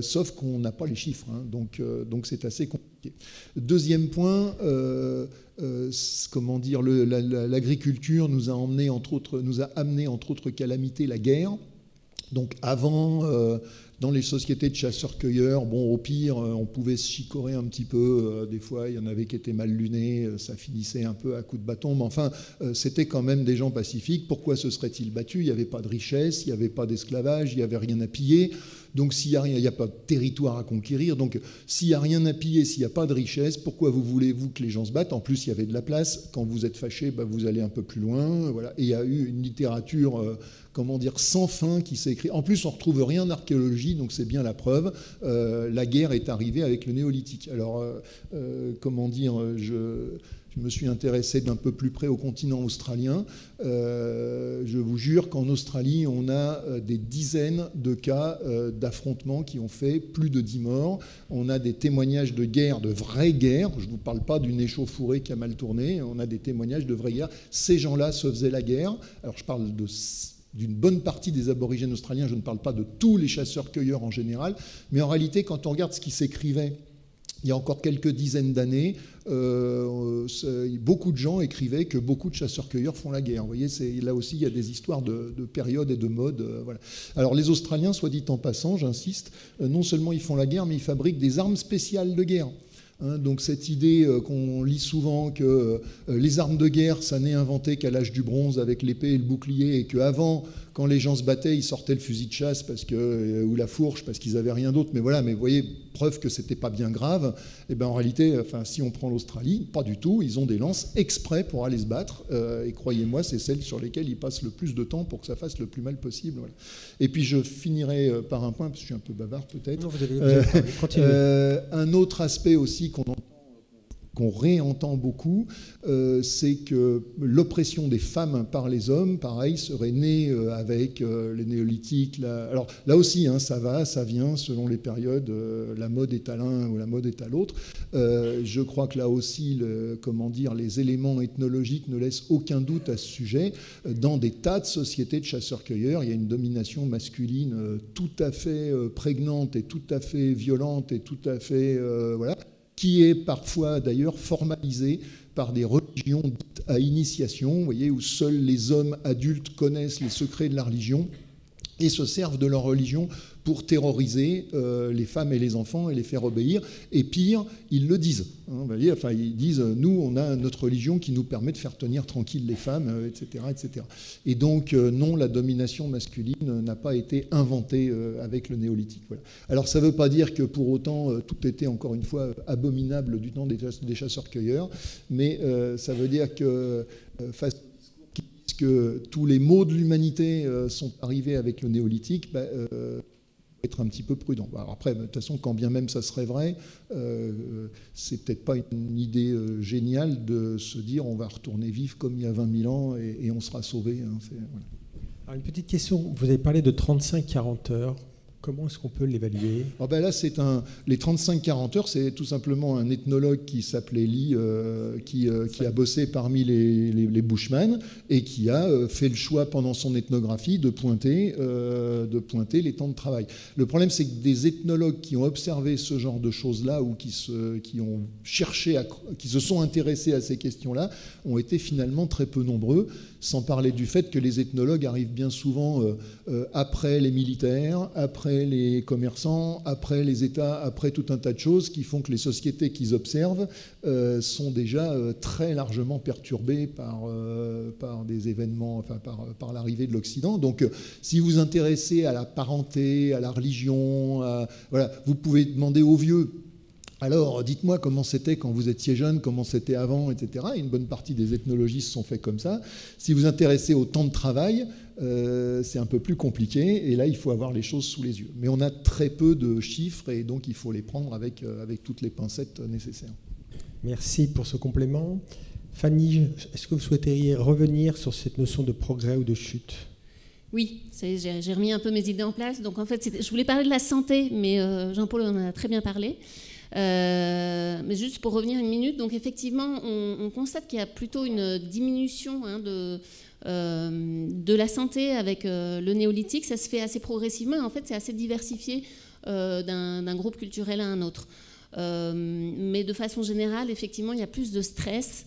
sauf qu'on n'a pas les chiffres. Hein, donc c'est assez compliqué. Deuxième point, comment dire, l'agriculture nous a amené, entre autres calamités, la guerre. Donc avant... Dans les sociétés de chasseurs-cueilleurs, bon, au pire, on pouvait se chicorer un petit peu. Des fois, il y en avait qui étaient mal lunés, ça finissait un peu à coups de bâton. Mais enfin, c'était quand même des gens pacifiques. Pourquoi se seraient-ils battus? Il n'y avait pas de richesse, il n'y avait pas d'esclavage, il n'y avait rien à piller. Donc, s'il n'y a rien, il n'y a pas de territoire à conquérir. Donc, s'il n'y a rien à piller, s'il n'y a pas de richesse, pourquoi voulez-vous que les gens se battent? En plus, il y avait de la place. Quand vous êtes fâché, bah, vous allez un peu plus loin. Voilà. Et il y a eu une littérature... comment dire, sans fin qui s'est écrit. En plus, on ne retrouve rien en archéologie, donc c'est bien la preuve. La guerre est arrivée avec le néolithique. Alors, comment dire, je me suis intéressé d'un peu plus près au continent australien. Je vous jure qu'en Australie, on a des dizaines de cas d'affrontements qui ont fait plus de 10 morts. On a des témoignages de guerre, de vraie guerre. Je ne vous parle pas d'une échauffourée qui a mal tourné. On a des témoignages de vraie guerre. Ces gens-là se faisaient la guerre. Alors, je parle de d'une bonne partie des aborigènes australiens. Je ne parle pas de tous les chasseurs-cueilleurs en général, mais en réalité, quand on regarde ce qui s'écrivait il y a encore quelques dizaines d'années, beaucoup de gens écrivaient que beaucoup de chasseurs-cueilleurs font la guerre. Vous voyez, là aussi, il y a des histoires de période et de mode. Voilà. Alors, les Australiens, soit dit en passant, j'insiste, non seulement ils font la guerre, mais ils fabriquent des armes spéciales de guerre. Donc cette idée qu'on lit souvent que les armes de guerre, ça n'est inventé qu'à l'âge du bronze avec l'épée et le bouclier, et qu'avant, quand les gens se battaient, ils sortaient le fusil de chasse ou la fourche parce qu'ils n'avaient rien d'autre. Mais voilà, mais vous voyez, preuve que c'était pas bien grave. Et ben en réalité, si on prend l'Australie, pas du tout. Ils ont des lances exprès pour aller se battre. Et croyez-moi, c'est celles sur lesquelles ils passent le plus de temps pour que ça fasse le plus mal possible. Voilà. Et puis je finirai par un point, parce que je suis un peu bavard peut-être. Non, vous avez continué. Un autre aspect aussi qu'on réentend beaucoup, c'est que l'oppression des femmes par les hommes, pareil, serait née avec les néolithiques. Alors là aussi, ça va, ça vient selon les périodes. La mode est à l'un ou la mode est à l'autre. Je crois que là aussi, les éléments ethnologiques ne laissent aucun doute à ce sujet. Dans des tas de sociétés de chasseurs-cueilleurs, il y a une domination masculine tout à fait prégnante et tout à fait violente et tout à fait... voilà, qui est parfois d'ailleurs formalisé par des religions dites à initiation, vous voyez, où seuls les hommes adultes connaissent les secrets de la religion et se servent de leur religion pour terroriser les femmes et les enfants et les faire obéir. Et pire, ils le disent. Ils disent, nous, on a notre religion qui nous permet de faire tenir tranquilles les femmes, etc., etc. Et donc, non, la domination masculine n'a pas été inventée avec le néolithique. Voilà. Alors, ça ne veut pas dire que pour autant, tout était, encore une fois, abominable du temps des chasseurs-cueilleurs, mais ça veut dire que face que tous les maux de l'humanité sont arrivés avec le néolithique, être un petit peu prudent. Alors après, de toute façon, quand bien même ça serait vrai, c'est peut-être pas une idée géniale de se dire on va retourner vivre comme il y a 20 000 ans et on sera sauvé. Voilà. Alors une petite question, vous avez parlé de 35-40 heures. Comment est-ce qu'on peut l'évaluer ? Là, les 35-40 heures, c'est tout simplement un ethnologue qui s'appelait Lee, qui a bossé parmi les Bushmen et qui a fait le choix pendant son ethnographie de pointer les temps de travail. Le problème, c'est que des ethnologues qui ont observé ce genre de choses-là ou qui se sont intéressés à ces questions-là ont été finalement très peu nombreux, sans parler du fait que les ethnologues arrivent bien souvent après les militaires, après les commerçants, après les États, après tout un tas de choses qui font que les sociétés qu'ils observent sont déjà très largement perturbées par des événements, par l'arrivée de l'Occident. Donc, si vous vous intéressez à la parenté, à la religion, voilà, vous pouvez demander aux vieux. Alors, dites-moi comment c'était quand vous étiez jeune, comment c'était avant, etc. Et une bonne partie des ethnologistes sont faits comme ça. Si vous vous intéressez au temps de travail, c'est un peu plus compliqué. Et là, il faut avoir les choses sous les yeux. Mais on a très peu de chiffres et donc il faut les prendre avec toutes les pincettes nécessaires. Merci pour ce complément. Fanny, est-ce que vous souhaiteriez revenir sur cette notion de progrès ou de chute ? Oui, j'ai remis un peu mes idées en place. Donc en fait, je voulais parler de la santé, mais Jean-Paul en a très bien parlé. Mais juste pour revenir une minute, donc effectivement, on constate qu'il y a plutôt une diminution de la santé avec le néolithique. Ça se fait assez progressivement et en fait, c'est assez diversifié d'un groupe culturel à un autre. Mais de façon générale, effectivement, il y a plus de stress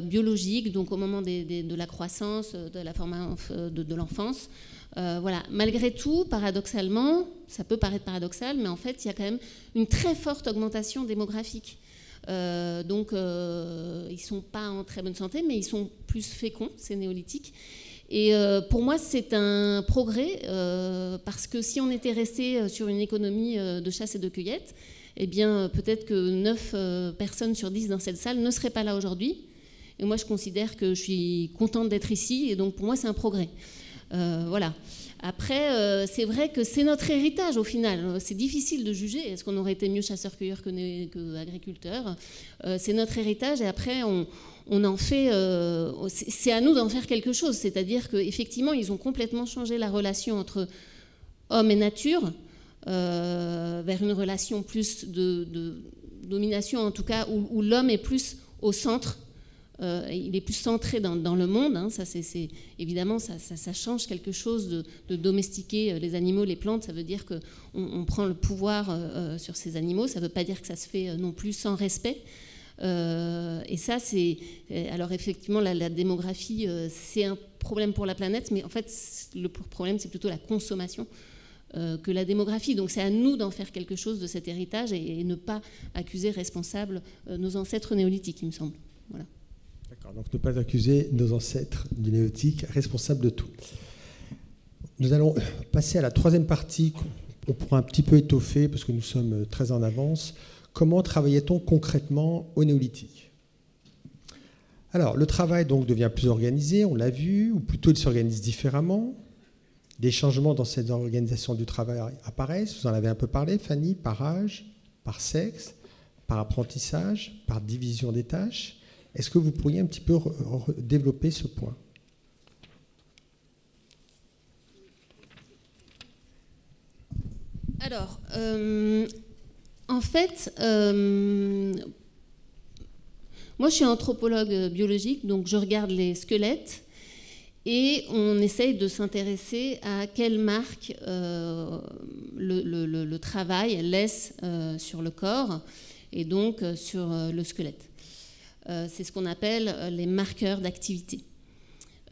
biologique, donc au moment de la croissance, de l'enfance. Voilà. Malgré tout, paradoxalement, ça peut paraître paradoxal, mais en fait, il y a quand même une très forte augmentation démographique. Donc, ils ne sont pas en très bonne santé, mais ils sont plus féconds, ces néolithiques. Et pour moi, c'est un progrès, parce que si on était resté sur une économie de chasse et de cueillette, eh bien, peut-être que 9 personnes sur 10 dans cette salle ne seraient pas là aujourd'hui. Et moi, je considère que je suis contente d'être ici, et donc pour moi, c'est un progrès. Voilà. Après, c'est vrai que c'est notre héritage au final. C'est difficile de juger. Est-ce qu'on aurait été mieux chasseur-cueilleur que agriculteur ? C'est notre héritage et après, on en fait. C'est à nous d'en faire quelque chose. C'est-à-dire qu'effectivement, ils ont complètement changé la relation entre homme et nature vers une relation plus de domination, en tout cas, où l'homme est plus au centre il est plus centré dans le monde. Hein. Ça, évidemment, ça change quelque chose de domestiquer les animaux, les plantes. Ça veut dire qu'on prend le pouvoir sur ces animaux. Ça ne veut pas dire que ça se fait non plus sans respect. Et ça, alors effectivement, la démographie, c'est un problème pour la planète, mais en fait, le problème, c'est plutôt la consommation que la démographie. Donc c'est à nous d'en faire quelque chose de cet héritage et ne pas accuser responsables nos ancêtres néolithiques, il me semble. Voilà. D'accord, donc ne pas accuser nos ancêtres du néolithique responsables de tout. Nous allons passer à la troisième partie qu'on pourra un petit peu étoffer parce que nous sommes très en avance. Comment travaillait-on concrètement au néolithique? Alors, le travail donc devient plus organisé, on l'a vu, ou plutôt il s'organise différemment. Des changements dans cette organisation du travail apparaissent, vous en avez un peu parlé, Fanny, par âge, par sexe, par apprentissage, par division des tâches. Est-ce que vous pourriez un petit peu développer ce point? Alors, en fait, moi je suis anthropologue biologique, donc je regarde les squelettes et on essaye de s'intéresser à quelle marque le travail laisse sur le corps et donc sur le squelette. C'est ce qu'on appelle les marqueurs d'activité.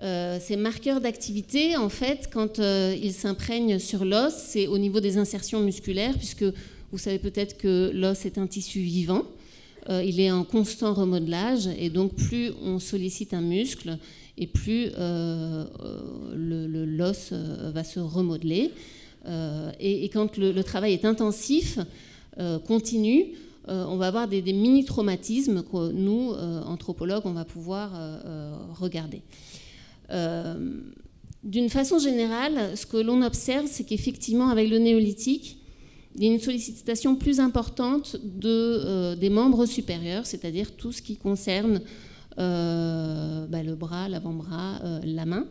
Ces marqueurs d'activité, en fait, quand ils s'imprègnent sur l'os, c'est au niveau des insertions musculaires, puisque vous savez peut-être que l'os est un tissu vivant. Il est en constant remodelage, et donc plus on sollicite un muscle, et plus l'os va se remodeler. Et quand le travail est intensif, continu, on va avoir des mini-traumatismes que nous, anthropologues, on va pouvoir regarder. D'une façon générale, ce que l'on observe, c'est qu'effectivement, avec le néolithique, il y a une sollicitation plus importante des membres supérieurs, c'est-à-dire tout ce qui concerne le bras, l'avant-bras, la main.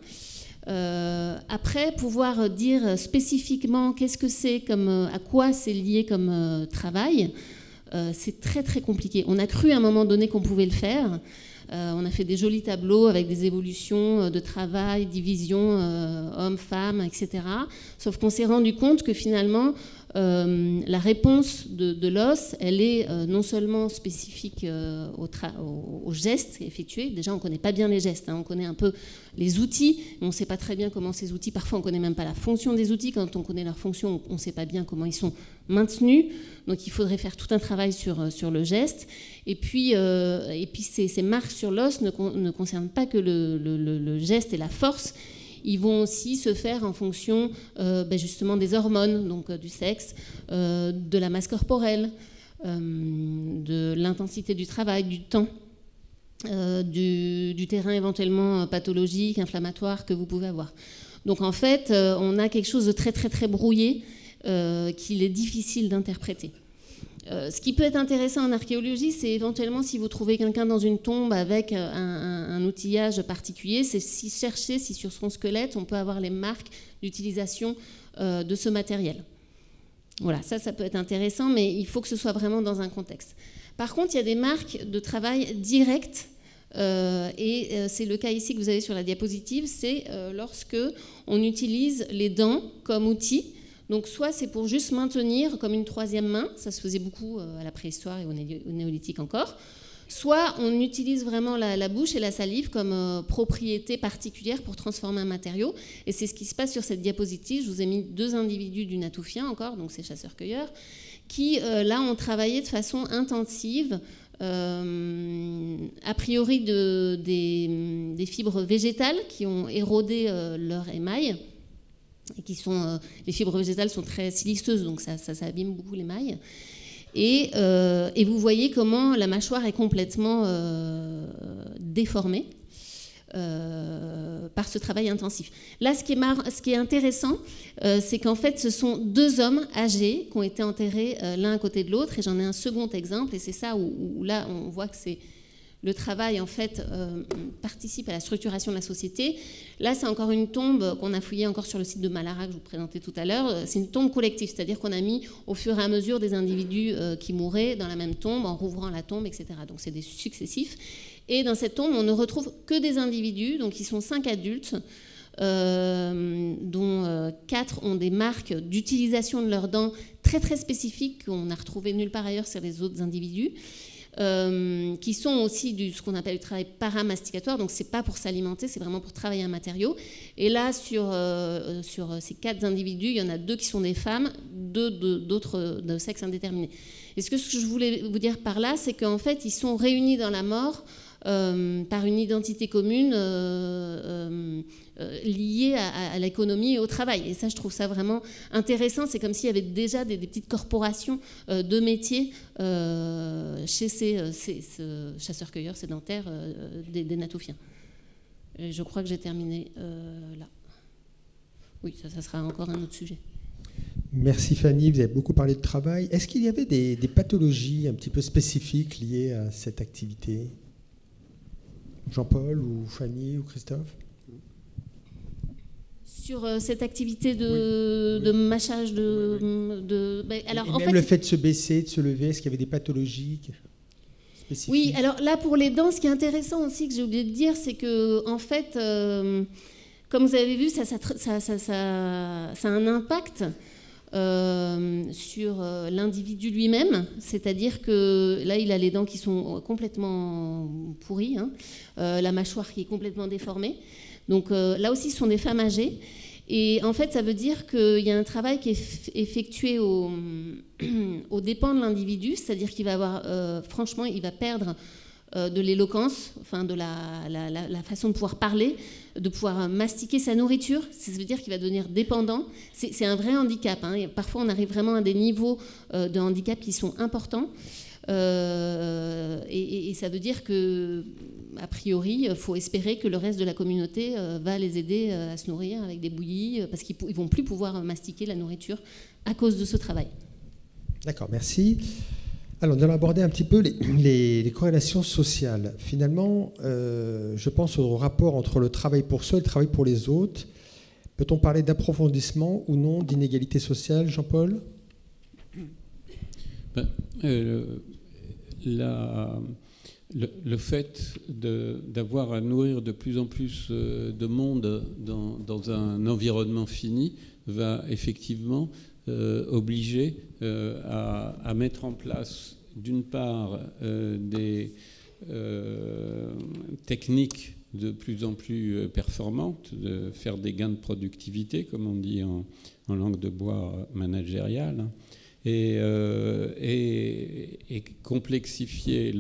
Après, pouvoir dire spécifiquement qu'est-ce que c'est, à quoi c'est lié comme travail, c'est très très compliqué. On a cru à un moment donné qu'on pouvait le faire. On a fait des jolis tableaux avec des évolutions de travail, division, hommes-femmes, etc. Sauf qu'on s'est rendu compte que finalement, la réponse de l'os, elle est non seulement spécifique aux gestes effectués. Déjà, on ne connaît pas bien les gestes, hein. On connaît un peu les outils, mais on ne sait pas très bien comment ces outils, parfois on ne connaît même pas la fonction des outils. Quand on connaît leur fonction, on ne sait pas bien comment ils sont maintenus. Donc il faudrait faire tout un travail sur le geste. Et puis ces marques sur l'os ne concernent pas que le geste et la force. Ils vont aussi se faire en fonction justement des hormones, donc du sexe, de la masse corporelle, de l'intensité du travail, du temps, du terrain éventuellement pathologique, inflammatoire que vous pouvez avoir. Donc en fait, on a quelque chose de très très très brouillé qu'il est difficile d'interpréter. Ce qui peut être intéressant en archéologie, c'est éventuellement si vous trouvez quelqu'un dans une tombe avec un outillage particulier, c'est chercher si sur son squelette on peut avoir les marques d'utilisation de ce matériel. Voilà, ça peut être intéressant, mais il faut que ce soit vraiment dans un contexte. Par contre, il y a des marques de travail directes, et c'est le cas ici que vous avez sur la diapositive, c'est lorsque on utilise les dents comme outil. Donc soit c'est pour juste maintenir comme une troisième main, ça se faisait beaucoup à la préhistoire et au néolithique encore, soit on utilise vraiment la bouche et la salive comme propriété particulière pour transformer un matériau, et c'est ce qui se passe sur cette diapositive. Je vous ai mis 2 individus du Natouphien encore, donc c'est chasseurs-cueilleurs, qui là ont travaillé de façon intensive, a priori des fibres végétales qui ont érodé leur émail, et les fibres végétales sont très siliceuses, donc ça abîme beaucoup l'émail. Et vous voyez comment la mâchoire est complètement déformée par ce travail intensif. Là, ce qui est intéressant, c'est qu'en fait, ce sont 2 hommes âgés qui ont été enterrés l'un à côté de l'autre, et j'en ai un second exemple, et c'est ça où là, on voit que c'est le travail en fait participe à la structuration de la société. Là, c'est encore une tombe qu'on a fouillée encore sur le site de Malara que je vous présentais tout à l'heure. C'est une tombe collective, c'est-à-dire qu'on a mis au fur et à mesure des individus qui mouraient dans la même tombe en rouvrant la tombe, etc. Donc c'est des successifs. Et dans cette tombe, on ne retrouve que des individus, donc ils sont 5 adultes, dont 4 ont des marques d'utilisation de leurs dents très très spécifiques qu'on n'a retrouvées nulle part ailleurs sur les autres individus. Qui sont aussi ce qu'on appelle du travail paramasticatoire, donc c'est pas pour s'alimenter, c'est vraiment pour travailler un matériau. Et là, sur ces 4 individus, il y en a 2 qui sont des femmes, 2 d'autres de sexe indéterminé. Et ce que je voulais vous dire par là, c'est qu'en fait, ils sont réunis dans la mort par une identité commune liée à l'économie et au travail. Et ça, je trouve ça vraiment intéressant. C'est comme s'il y avait déjà des petites corporations de métiers chez ces chasseurs-cueilleurs sédentaires des Natufiens. Et je crois que j'ai terminé là. Oui, ça sera encore un autre sujet. Merci Fanny, vous avez beaucoup parlé de travail. Est-ce qu'il y avait des pathologies un petit peu spécifiques liées à cette activité ? Jean-Paul ou Fanny ou Christophe ? Sur cette activité de mâchage alors, et en même fait, le fait de se baisser, de se lever, est-ce qu'il y avait des pathologies spécifiques ? Oui, alors là, pour les dents, ce qui est intéressant aussi, que j'ai oublié de dire, c'est que, en fait, comme vous avez vu, ça a un impact sur l'individu lui-même, c'est-à-dire que là, il a les dents qui sont complètement pourries, hein, la mâchoire qui est complètement déformée. Donc là aussi, ce sont des femmes âgées. Et en fait, ça veut dire qu'il y a un travail qui est effectué aux dépens de l'individu, c'est-à-dire qu'il va avoir, franchement, il va perdre de l'éloquence, enfin de la façon de pouvoir parler, de pouvoir mastiquer sa nourriture. Ça veut dire qu'il va devenir dépendant. C'est un vrai handicap, hein. Et parfois, on arrive vraiment à des niveaux de handicap qui sont importants. Et ça veut dire que, a priori, il faut espérer que le reste de la communauté va les aider à se nourrir avec des bouillies, parce qu'ils ne vont plus pouvoir mastiquer la nourriture à cause de ce travail. D'accord, merci. Alors, nous allons aborder un petit peu les corrélations sociales. Finalement, je pense au rapport entre le travail pour soi et le travail pour les autres. Peut-on parler d'approfondissement ou non d'inégalité sociale, Jean-Paul ? Le fait d'avoir à nourrir de plus en plus de monde dans un environnement fini va effectivement obliger à mettre en place, d'une part, des techniques de plus en plus performantes, de faire des gains de productivité, comme on dit en langue de bois managériale, et complexifier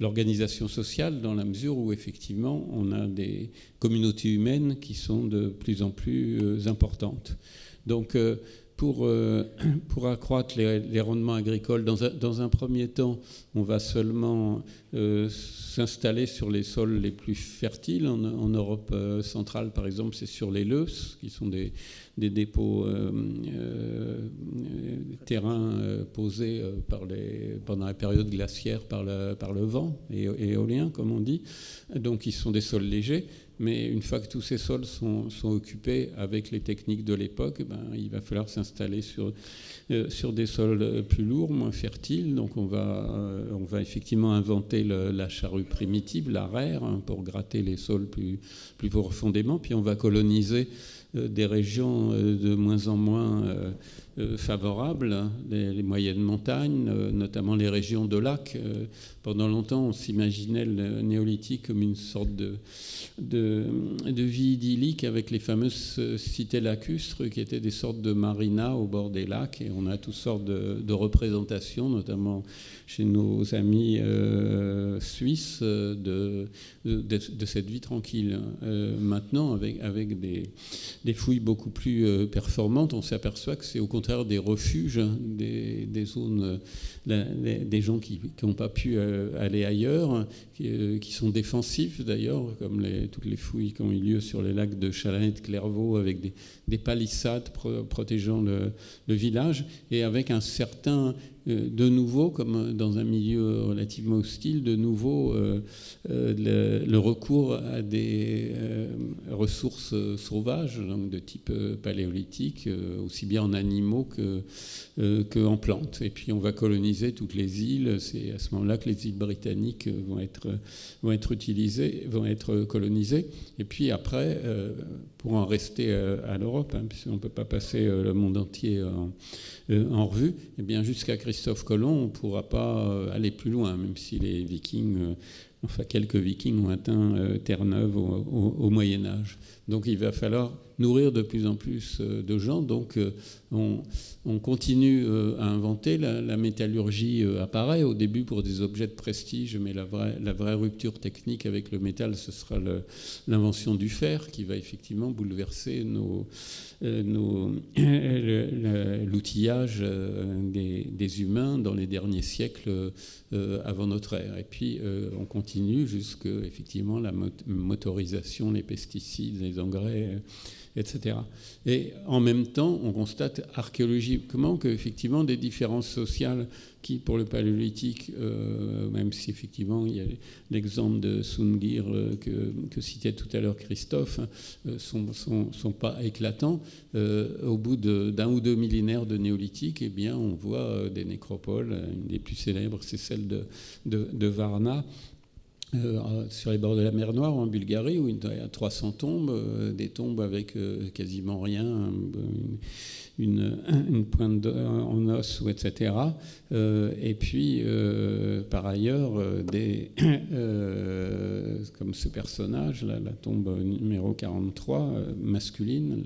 l'organisation sociale dans la mesure où effectivement on a des communautés humaines qui sont de plus en plus importantes. Donc pour accroître les rendements agricoles, dans un premier temps, on va seulement s'installer sur les sols les plus fertiles. En Europe centrale, par exemple, c'est sur les Leuses, qui sont des dépôts terrains posés pendant la période glaciaire par le vent et éolien, comme on dit. Donc, ils sont des sols légers. Mais une fois que tous ces sols sont occupés avec les techniques de l'époque, il va falloir s'installer sur des sols plus lourds, moins fertiles. Donc on va effectivement inventer la charrue primitive, l'arère, hein, pour gratter les sols plus profondément. Puis on va coloniser des régions de moins en moins favorables, hein, les moyennes montagnes, notamment les régions de lacs. Pendant longtemps, on s'imaginait le néolithique comme une sorte de vie idyllique avec les fameuses cités lacustres qui étacette des sortes de marinas au bord des lacs, et on a toutes sortes de représentations, notamment chez nos amis suisses, de cette vie tranquille. Maintenant, avec des fouilles beaucoup plus performantes, on s'aperçoit que c'est au contraire des refuges, des zones, des gens qui n'ont pas pu aller ailleurs, qui sont défensifs d'ailleurs, comme toutes les les fouilles qui ont eu lieu sur les lacs de Chalain et de Clairvaux, avec des palissades protégeant le village, et avec un certain, de nouveau, comme dans un milieu relativement hostile, de nouveau le recours à des ressources sauvages, donc de type paléolithique, aussi bien en animaux qu'en plantes. Et puis on va coloniser toutes les îles. C'est à ce moment-là que les îles britanniques vont être utilisées, vont être colonisées. Et puis après, pour en rester à l'Europe, puisqu'on ne peut pas passer le monde entier en revue, et bien jusqu'à Christophe Colomb, on ne pourra pas aller plus loin, même si les Vikings, enfin quelques Vikings ont atteint Terre-Neuve au Moyen-Âge. Donc il va falloir nourrir de plus en plus de gens. Donc on continue à inventer. La métallurgie apparaît au début pour des objets de prestige, mais la vraie rupture technique avec le métal, ce sera l'invention du fer qui va effectivement bouleverser l'outillage des humains dans les derniers siècles avant notre ère. Et puis on continue jusqu'à effectivement la motorisation, les pesticides, les engrais, etc. Et en même temps, on constate archéologiquement qu'effectivement des différences sociales qui, pour le paléolithique, même si effectivement il y a l'exemple de Sungir que citait tout à l'heure Christophe, sont pas éclatants. Au bout d'un ou deux millénaires de néolithique, eh bien, on voit des nécropoles. Une des plus célèbres, c'est celle de Varna, sur les bords de la mer Noire, en Bulgarie, où il y a 300 tombes, des tombes avec quasiment rien, une pointe en os, etc. Et puis, par ailleurs, comme ce personnage, la tombe numéro 43, masculine,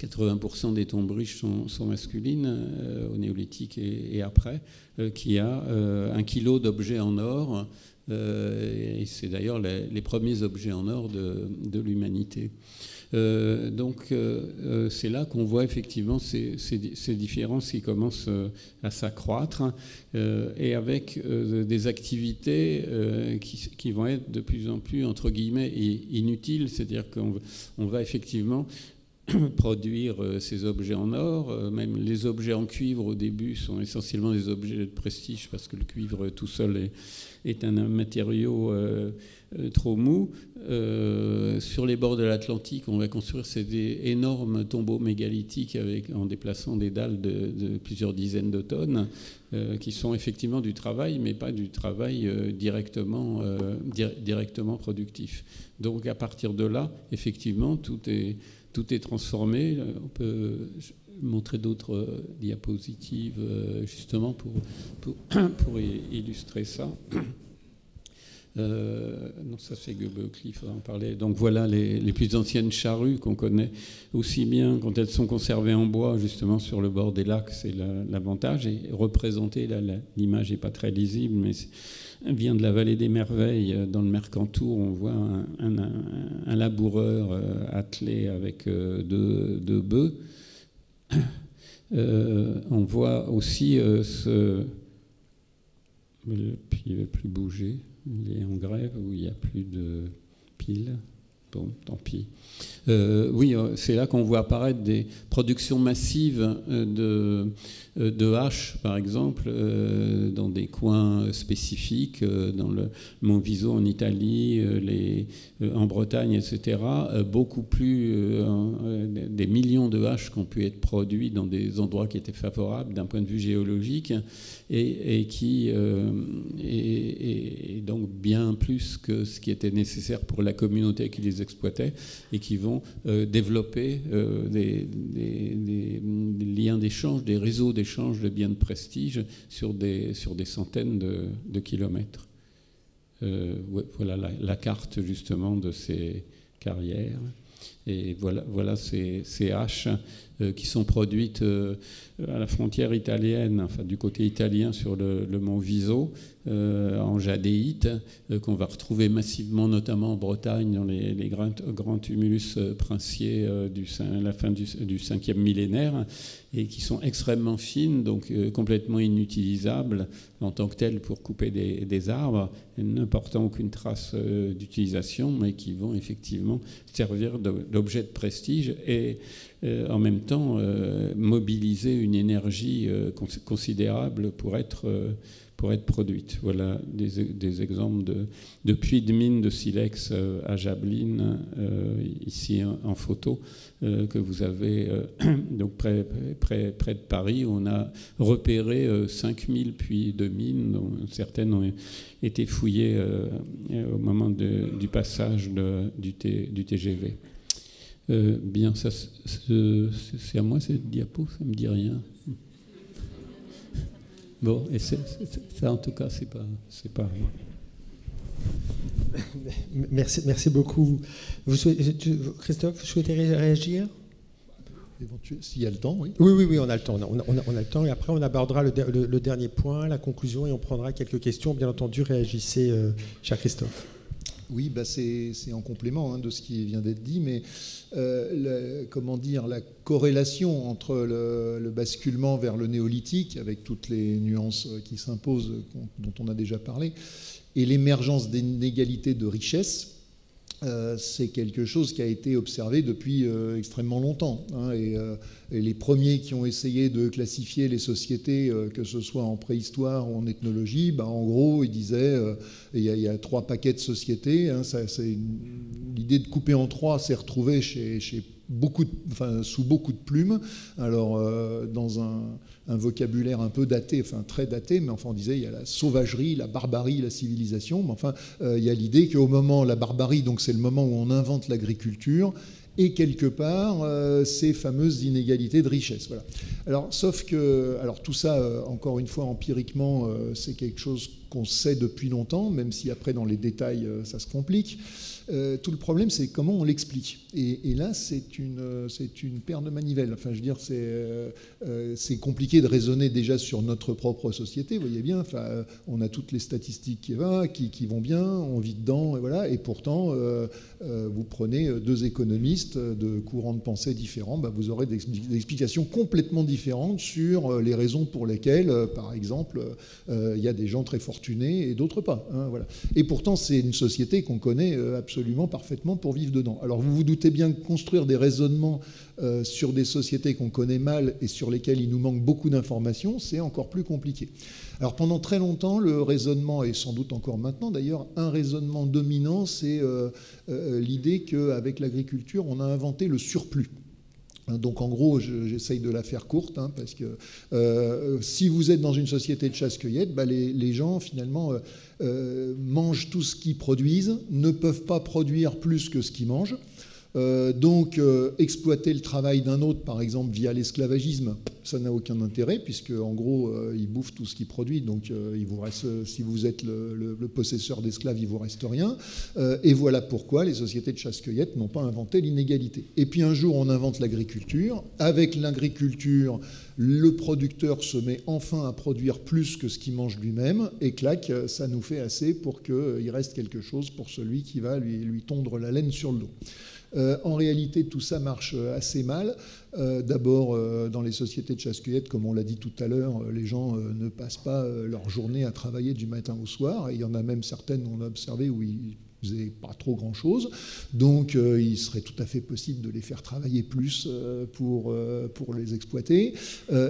80% des tombes riches sont masculines, au néolithique et après, qui a 1 kilo d'objets en or. Et c'est d'ailleurs les premiers objets en or de l'humanité. Donc c'est là qu'on voit effectivement ces différences qui commencent à s'accroître, et avec des activités qui vont être de plus en plus, entre guillemets, inutiles, c'est-à-dire qu'on va effectivement produire ces objets en or. Même les objets en cuivre au début sont essentiellement des objets de prestige, parce que le cuivre tout seul est un matériau trop mou. Sur les bords de l'Atlantique, on va construire ces énormes tombeaux mégalithiques en déplaçant des dalles de plusieurs dizaines de tonnes, qui sont effectivement du travail, mais pas du travail directement productif. Donc à partir de là, effectivement, tout est transformé. On peut montrer d'autres diapositives justement pour illustrer ça. Non, ça c'est Göbekli, il faudra en parler. Donc voilà les plus anciennes charrues qu'on connaît aussi bien quand elles sont conservées en bois, justement sur le bord des lacs, c'est l'avantage. Et représenter, là, l'image n'est pas très lisible, mais vient de la vallée des Merveilles, dans le Mercantour. On voit un laboureur attelé avec deux bœufs. On voit aussi il ne veut plus bouger. Il est en grève ou il n'y a plus de piles. Bon, tant pis. Oui, c'est là qu'on voit apparaître des productions massives de haches, par exemple, dans des coins spécifiques, dans le Mont Viso en Italie, en Bretagne, etc. Beaucoup plus, des millions de haches qui ont pu être produites dans des endroits qui étaient favorables d'un point de vue géologique, et donc bien plus que ce qui était nécessaire pour la communauté qui les exploitait, et qui vont développer des liens d'échange, des réseaux d'échange de biens de prestige sur des centaines de kilomètres. Voilà la carte justement de ces carrières. Et voilà ces haches qui sont produites à la frontière italienne, enfin du côté italien sur le mont Viso, en jadéite, qu'on va retrouver massivement, notamment en Bretagne, dans les grands tumulus princiers la fin du 5e millénaire, et qui sont extrêmement fines, donc complètement inutilisables en tant que telles pour couper des arbres, n'apportant aucune trace d'utilisation, mais qui vont effectivement servir d'objet de prestige et en même temps mobiliser une énergie considérable pour être produite. Voilà des exemples de puits de mine de silex à Jablines, ici en photo, que vous avez donc près de Paris, où on a repéré 5000 puits de mine, dont certaines ont été fouillées au moment du passage du TGV. Bien, c'est à moi cette diapo, ça ne me dit rien. Bon, et ça en tout cas, c'est pas Merci beaucoup. Christophe, vous souhaitez réagir ? S'il y a le temps, oui. Oui, on a le temps. On a le temps, et après on abordera le dernier point, la conclusion, et on prendra quelques questions. Bien entendu, réagissez, cher Christophe. Oui, c'est en complément de ce qui vient d'être dit, mais la corrélation entre le basculement vers le néolithique, avec toutes les nuances qui s'imposent, dont on a déjà parlé, et l'émergence d'inégalités de richesse, c'est quelque chose qui a été observé depuis extrêmement longtemps. Et les premiers qui ont essayé de classifier les sociétés, que ce soit en préhistoire ou en ethnologie, en gros, ils disaient il y a 3 paquets de sociétés. L'idée de couper en 3 s'est retrouvée sous beaucoup de plumes. Alors, dans un vocabulaire un peu daté, très daté, mais on disait il y a la sauvagerie, la barbarie, la civilisation. Mais il y a l'idée qu'au moment, la barbarie, donc c'est le moment où on invente l'agriculture, et quelque part, ces fameuses inégalités de richesse. Voilà. Alors, sauf que, tout ça, encore une fois, empiriquement, c'est quelque chose qu'on sait depuis longtemps, même si après, dans les détails, ça se complique. Tout le problème, c'est comment on l'explique. Et là, c'est une paire de manivelles. Enfin, je veux dire, c'est compliqué de raisonner déjà sur notre propre société. Vous voyez bien, on a toutes les statistiques qui vont bien, on vit dedans, et voilà. Et pourtant, vous prenez 2 économistes de courants de pensée différents, vous aurez des explications complètement différentes sur les raisons pour lesquelles, par exemple, il y a des gens très fortunés et d'autres pas. Voilà. Et pourtant, c'est une société qu'on connaît absolument parfaitement pour vivre dedans. Alors vous vous doutez bien que construire des raisonnements sur des sociétés qu'on connaît mal et sur lesquelles il nous manque beaucoup d'informations, c'est encore plus compliqué. Alors pendant très longtemps, le raisonnement, et sans doute encore maintenant d'ailleurs, un raisonnement dominant, c'est l'idée qu'avec l'agriculture, on a inventé le surplus. Donc en gros, j'essaye de la faire courte, parce que si vous êtes dans une société de chasse-cueillette, les gens finalement mangent tout ce qu'ils produisent, ne peuvent pas produire plus que ce qu'ils mangent. Donc exploiter le travail d'un autre, par exemple via l'esclavagisme, ça n'a aucun intérêt, puisque en gros il bouffe tout ce qu'il produit, donc il vous reste, si vous êtes le possesseur d'esclaves, il vous reste rien. Et voilà pourquoi les sociétés de chasse-cueillette n'ont pas inventé l'inégalité. Et puis un jour on invente l'agriculture. Avec l'agriculture, le producteur se met enfin à produire plus que ce qu'il mange lui-même, et clac, ça nous fait assez pour qu'il reste quelque chose pour celui qui va lui tondre la laine sur le dos. En réalité, tout ça marche assez mal. D'abord, dans les sociétés de chasse-cueillette, comme on l'a dit tout à l'heure, les gens ne passent pas leur journée à travailler du matin au soir. Et il y en a même certaines, on a observé, où ils ne faisaient pas trop grand-chose. Donc, il serait tout à fait possible de les faire travailler plus pour les exploiter.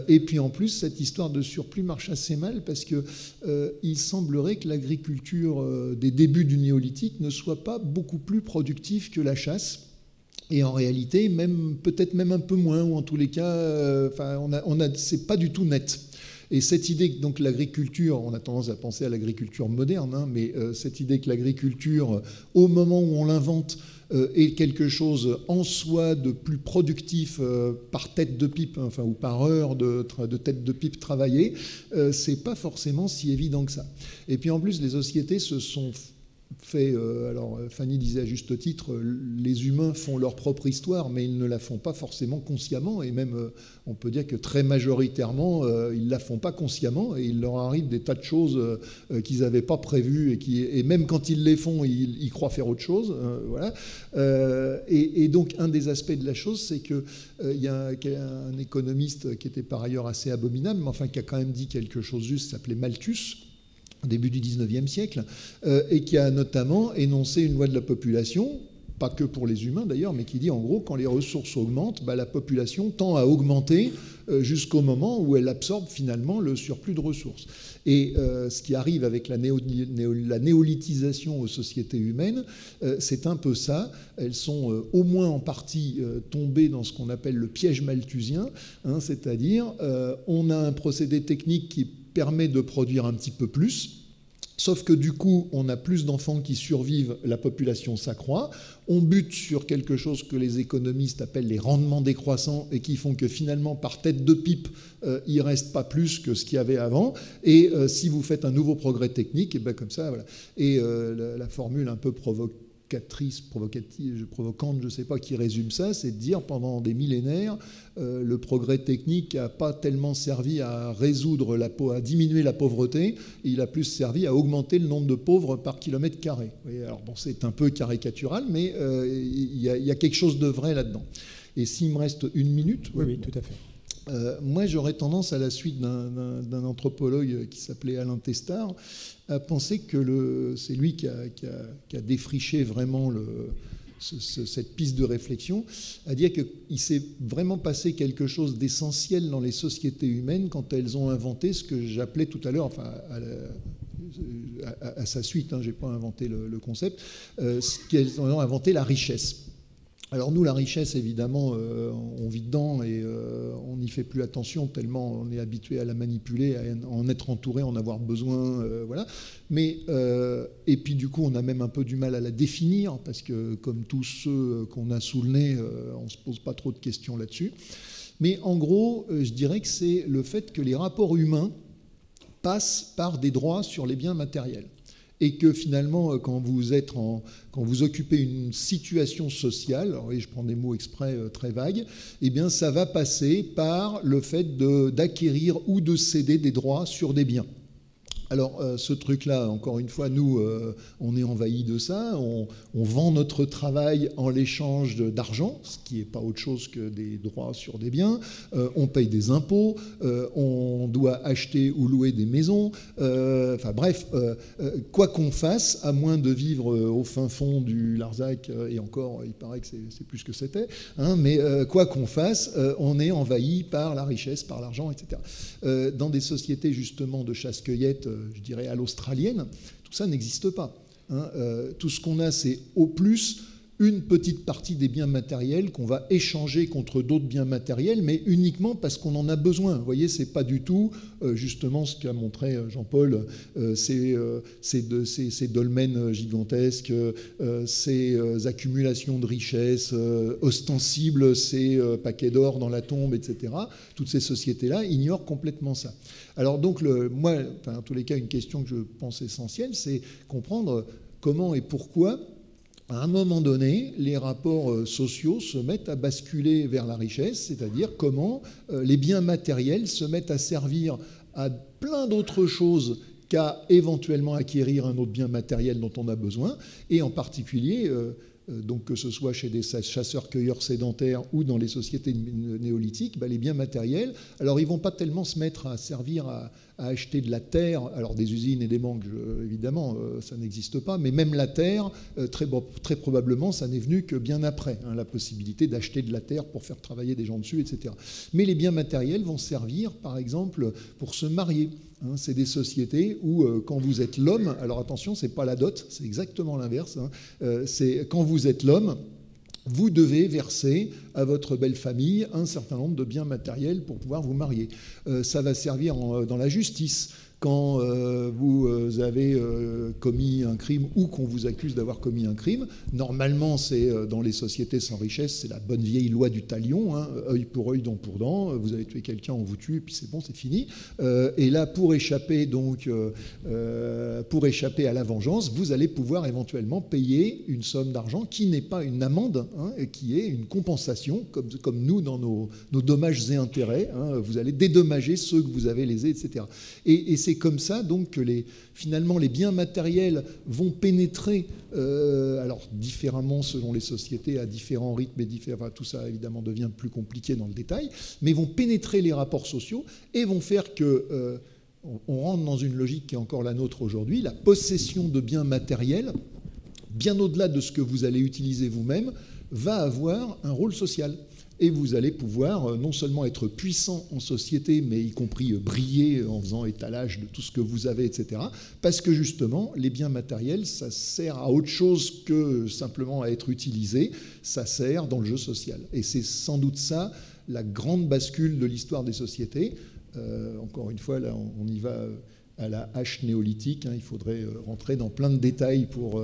Et puis, en plus, cette histoire de surplus marche assez mal parce qu'il semblerait que l'agriculture des débuts du néolithique ne soit pas beaucoup plus productive que la chasse. Et en réalité, peut-être même un peu moins, ou en tous les cas, c'est pas du tout net. Et cette idée que donc l'agriculture, on a tendance à penser à l'agriculture moderne, mais cette idée que l'agriculture, au moment où on l'invente, est quelque chose en soi de plus productif par tête de pipe, ou par heure de tête de pipe travaillée, c'est pas forcément si évident que ça. Et puis en plus, les sociétés se sont fait, alors Fanny disait à juste titre, les humains font leur propre histoire, mais ils ne la font pas forcément consciemment, et même on peut dire que très majoritairement, ils ne la font pas consciemment, et il leur arrive des tas de choses qu'ils n'avaient pas prévues, et même quand ils les font, ils croient faire autre chose. Voilà. Et donc, un des aspects de la chose, c'est qu'il y a un économiste qui était par ailleurs assez abominable, mais enfin qui a quand même dit quelque chose juste, s'appelait Malthus, au début du XIXe siècle, et qui a notamment énoncé une loi de la population, pas que pour les humains d'ailleurs, mais qui dit en gros, quand les ressources augmentent, la population tend à augmenter jusqu'au moment où elle absorbe finalement le surplus de ressources. Et ce qui arrive avec la néolithisation aux sociétés humaines, c'est un peu ça. Elles sont au moins en partie tombées dans ce qu'on appelle le piège malthusien, c'est-à-dire on a un procédé technique qui permet de produire un petit peu plus, sauf que du coup, on a plus d'enfants qui survivent, la population s'accroît, on bute sur quelque chose que les économistes appellent les rendements décroissants et qui font que finalement, par tête de pipe, il ne reste pas plus que ce qu'il y avait avant. Et si vous faites un nouveau progrès technique, et ben comme ça, voilà. Et la formule un peu provocante, je ne sais pas, qui résume ça, c'est de dire pendant des millénaires, le progrès technique n'a pas tellement servi à à diminuer la pauvreté, il a plus servi à augmenter le nombre de pauvres par kilomètre carré. Alors bon, c'est un peu caricatural, mais il y a quelque chose de vrai là-dedans. Et s'il me reste une minute... Oui, tout à fait. Moi, j'aurais tendance, à la suite d'un anthropologue qui s'appelait Alain Testard, à penser que c'est lui qui a défriché vraiment cette piste de réflexion, à dire qu'il s'est vraiment passé quelque chose d'essentiel dans les sociétés humaines quand elles ont inventé ce que j'appelais tout à l'heure, enfin à sa suite, je n'ai pas inventé le concept, ce qu'elles ont inventé, la richesse. Alors nous, la richesse, évidemment, on vit dedans et on n'y fait plus attention tellement on est habitué à la manipuler, à en être entouré, en avoir besoin, voilà. Mais, et puis du coup, on a même un peu du mal à la définir parce que comme tous ceux qu'on a sous le nez, on ne se pose pas trop de questions là-dessus. Mais en gros, je dirais que c'est le fait que les rapports humains passent par des droits sur les biens matériels. Et que finalement, quand vous occupez une situation sociale, alors oui, je prends des mots exprès très vagues, eh bien ça va passer par le fait d'acquérir ou de céder des droits sur des biens. Alors ce truc-là, encore une fois, nous, on est envahis de ça, on vend notre travail en l'échange d'argent, ce qui n'est pas autre chose que des droits sur des biens, on paye des impôts, on doit acheter ou louer des maisons, enfin bref, quoi qu'on fasse, à moins de vivre au fin fond du Larzac, et encore, il paraît que c'est plus que c'était, mais quoi qu'on fasse, on est envahi par la richesse, par l'argent, etc. Dans des sociétés justement de chasse-cueillette, je dirais à l'australienne, tout ça n'existe pas. Tout ce qu'on a, c'est au plus une petite partie des biens matériels qu'on va échanger contre d'autres biens matériels, mais uniquement parce qu'on en a besoin. Vous voyez, c'est pas du tout justement ce qu'a montré Jean-Paul, ces dolmens gigantesques, ces accumulations de richesses ostensibles, ces paquets d'or dans la tombe, etc. Toutes ces sociétés-là ignorent complètement ça. Alors donc, moi, en tous les cas, une question que je pense essentielle, c'est comprendre comment et pourquoi à un moment donné, les rapports sociaux se mettent à basculer vers la richesse, c'est-à-dire comment les biens matériels se mettent à servir à plein d'autres choses qu'à éventuellement acquérir un autre bien matériel dont on a besoin, et en particulier, donc que ce soit chez des chasseurs-cueilleurs sédentaires ou dans les sociétés néolithiques, les biens matériels, alors ils ne vont pas tellement se mettre à servir à acheter de la terre, alors des usines et des banques, évidemment, ça n'existe pas, mais même la terre, très probablement, ça n'est venu que bien après, la possibilité d'acheter de la terre pour faire travailler des gens dessus, etc. Mais les biens matériels vont servir, par exemple, pour se marier. C'est des sociétés où, quand vous êtes l'homme, alors attention, ce n'est pas la dot, c'est exactement l'inverse, c'est quand vous êtes l'homme, vous devez verser à votre belle famille un certain nombre de biens matériels pour pouvoir vous marier. Ça va servir dans la justice. quand vous avez commis un crime ou qu'on vous accuse d'avoir commis un crime. Normalement, c'est dans les sociétés sans richesse, c'est la bonne vieille loi du talion, hein, œil pour œil, dent pour dent. Vous avez tué quelqu'un, on vous tue, et puis c'est bon, c'est fini. Et là, pour échapper à la vengeance, vous allez pouvoir éventuellement payer une somme d'argent qui n'est pas une amende, hein, et qui est une compensation, comme nous dans nos dommages et intérêts. Hein, vous allez dédommager ceux que vous avez lésés, etc. Et c'est comme ça donc que finalement les biens matériels vont pénétrer, alors différemment selon les sociétés, à différents rythmes, enfin, tout ça évidemment devient plus compliqué dans le détail, mais vont pénétrer les rapports sociaux et vont faire que on rentre dans une logique qui est encore la nôtre aujourd'hui, la possession de biens matériels, bien au-delà de ce que vous allez utiliser vous-même, va avoir un rôle social. Et vous allez pouvoir non seulement être puissant en société, mais y compris briller en faisant étalage de tout ce que vous avez, etc. Parce que justement, les biens matériels, ça sert à autre chose que simplement à être utilisé, ça sert dans le jeu social. Et c'est sans doute ça la grande bascule de l'histoire des sociétés. Encore une fois, là, on y va à la hache néolithique, hein. Il faudrait rentrer dans plein de détails pour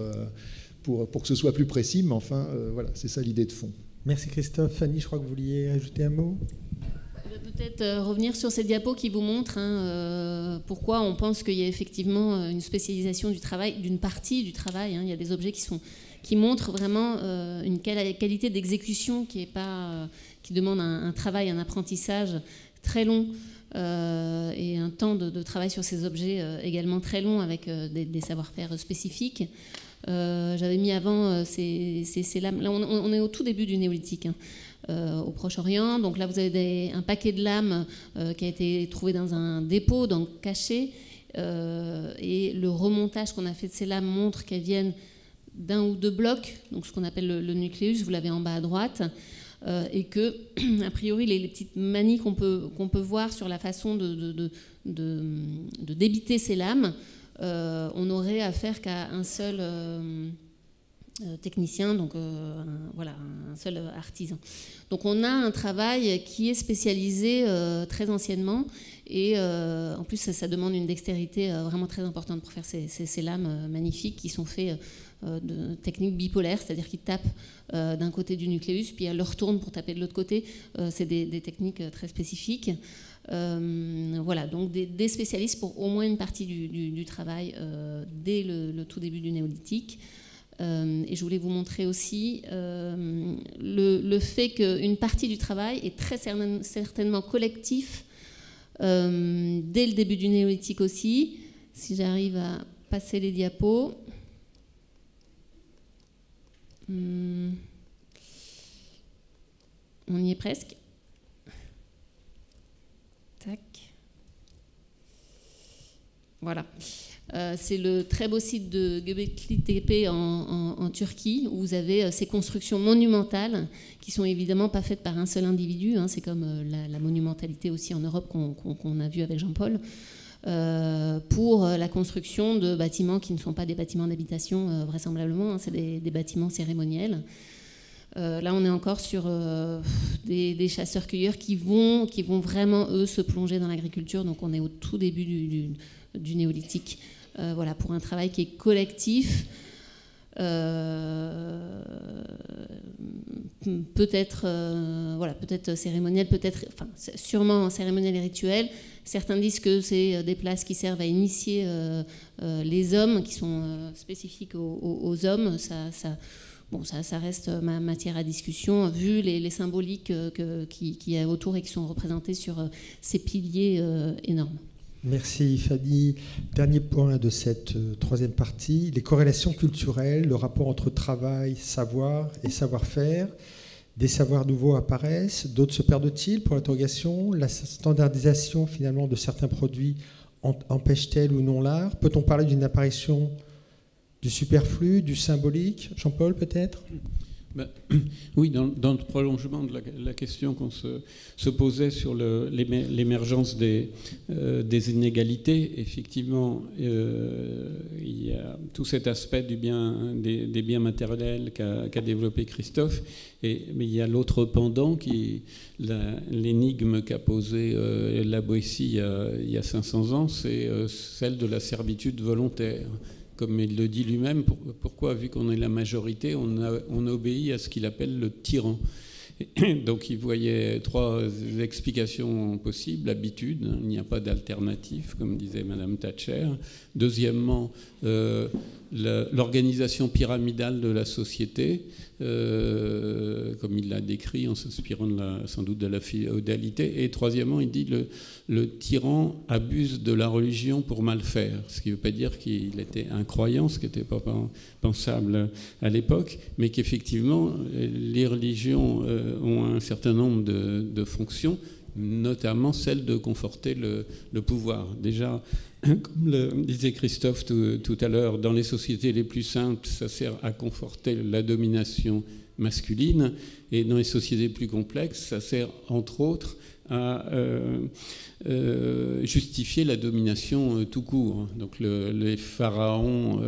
que ce soit plus précis, mais enfin, voilà, c'est ça l'idée de fond. Merci Christophe. Fanny, je crois que vous vouliez ajouter un mot. Peut-être revenir sur ces diapos qui vous montrent pourquoi on pense qu'il y a effectivement une spécialisation du travail, d'une partie du travail. Hein. Il y a des objets qui montrent vraiment une qualité d'exécution qui demande un travail, un apprentissage très long et un temps de travail sur ces objets également très long avec des savoir-faire spécifiques. J'avais mis avant ces lames. Là, on est au tout début du néolithique, hein, au Proche-Orient. Donc là, vous avez un paquet de lames qui a été trouvé dans un dépôt, donc caché. Et le remontage qu'on a fait de ces lames montre qu'elles viennent d'un ou deux blocs, donc ce qu'on appelle le nucléus. Vous l'avez en bas à droite. Et que, a priori, les petites manies qu'on peut voir sur la façon de débiter ces lames, on aurait affaire qu'à un seul technicien, donc voilà, un seul artisan. Donc on a un travail qui est spécialisé très anciennement et en plus ça demande une dextérité vraiment très importante pour faire ces lames magnifiques qui sont faites de techniques bipolaires, c'est-à-dire qu'ils tapent d'un côté du nucléus puis elles le retournent pour taper de l'autre côté. C'est des techniques très spécifiques. Voilà, donc des spécialistes pour au moins une partie du travail dès le tout début du néolithique. Et je voulais vous montrer aussi le fait qu'une partie du travail est très certainement collectif dès le début du néolithique aussi. Si j'arrive à passer les diapos. On y est presque. Tac. Voilà. C'est le très beau site de Göbekli Tepe en Turquie, où vous avez ces constructions monumentales qui sont évidemment pas faites par un seul individu. Hein, c'est comme la monumentalité aussi en Europe qu'on a vu avec Jean-Paul, pour la construction de bâtiments qui ne sont pas des bâtiments d'habitation vraisemblablement, hein, c'est des bâtiments cérémoniels. Là, on est encore sur des chasseurs-cueilleurs qui vont vraiment, eux, se plonger dans l'agriculture. Donc, on est au tout début du néolithique. Voilà, pour un travail qui est collectif, peut-être cérémoniel, sûrement cérémoniel et rituel. Certains disent que c'est des places qui servent à initier les hommes, qui sont spécifiques aux hommes. Ça reste matière à discussion, vu les symboliques qu'il y a autour et qui sont représentés sur ces piliers énormes. Merci Fanny. Dernier point de cette troisième partie, les corrélations culturelles, le rapport entre travail, savoir et savoir-faire. Des savoirs nouveaux apparaissent, d'autres se perdent-ils pour l'interrogation. La standardisation finalement de certains produits empêche-t-elle ou non l'art? Peut-on parler d'une apparition du superflu, du symbolique? Jean-Paul peut-être? Oui, dans le prolongement de la question qu'on se posait sur l'émergence des inégalités, effectivement, il y a tout cet aspect des biens matériels qu'a développé Christophe, mais il y a l'autre pendant qui l'énigme qu'a posée la Boétie il y a 500 ans, c'est celle de la servitude volontaire. Comme il le dit lui-même, pourquoi, vu qu'on est la majorité, on obéit à ce qu'il appelle le tyran. Donc il voyait 3 explications possibles. L'habitude, il n'y a pas d'alternative, comme disait Madame Thatcher. Deuxièmement, l'organisation pyramidale de la société, comme il l'a décrit en s'inspirant sans doute de la féodalité. Et troisièmement, il dit le tyran abuse de la religion pour mal faire, ce qui ne veut pas dire qu'il était incroyant, ce qui n'était pas pensable à l'époque, mais qu'effectivement les religions ont un certain nombre de fonctions, notamment celle de conforter le pouvoir. Déjà, comme le disait Christophe tout à l'heure, dans les sociétés les plus simples, ça sert à conforter la domination masculine, et dans les sociétés plus complexes, ça sert entre autres à justifier la domination tout court. Donc les pharaons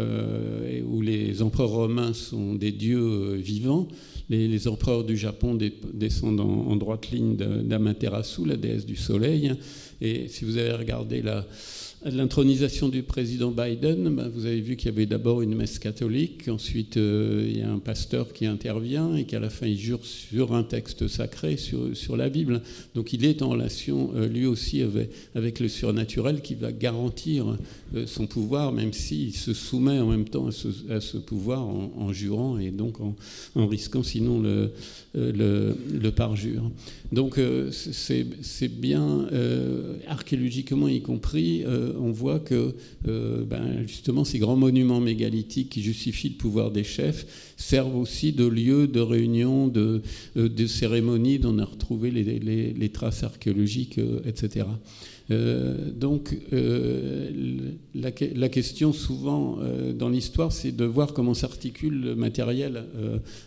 ou les empereurs romains sont des dieux vivants. Les empereurs du Japon descendent en droite ligne d'Amaterasu, la déesse du soleil. Et si vous avez regardé l'intronisation du président Biden, vous avez vu qu'il y avait d'abord une messe catholique, ensuite il y a un pasteur qui intervient et qu'à la fin il jure sur un texte sacré, sur la Bible. Donc il est en relation lui aussi avec le surnaturel qui va garantir son pouvoir, même s'il se soumet en même temps à ce pouvoir en jurant et donc en risquant sinon le parjure. Donc c'est bien, archéologiquement y compris, on voit que justement ces grands monuments mégalithiques qui justifient le pouvoir des chefs servent aussi de lieu de réunion, de cérémonies dont on a retrouvé les traces archéologiques, etc. Donc la question souvent dans l'histoire, c'est de voir comment s'articule le matériel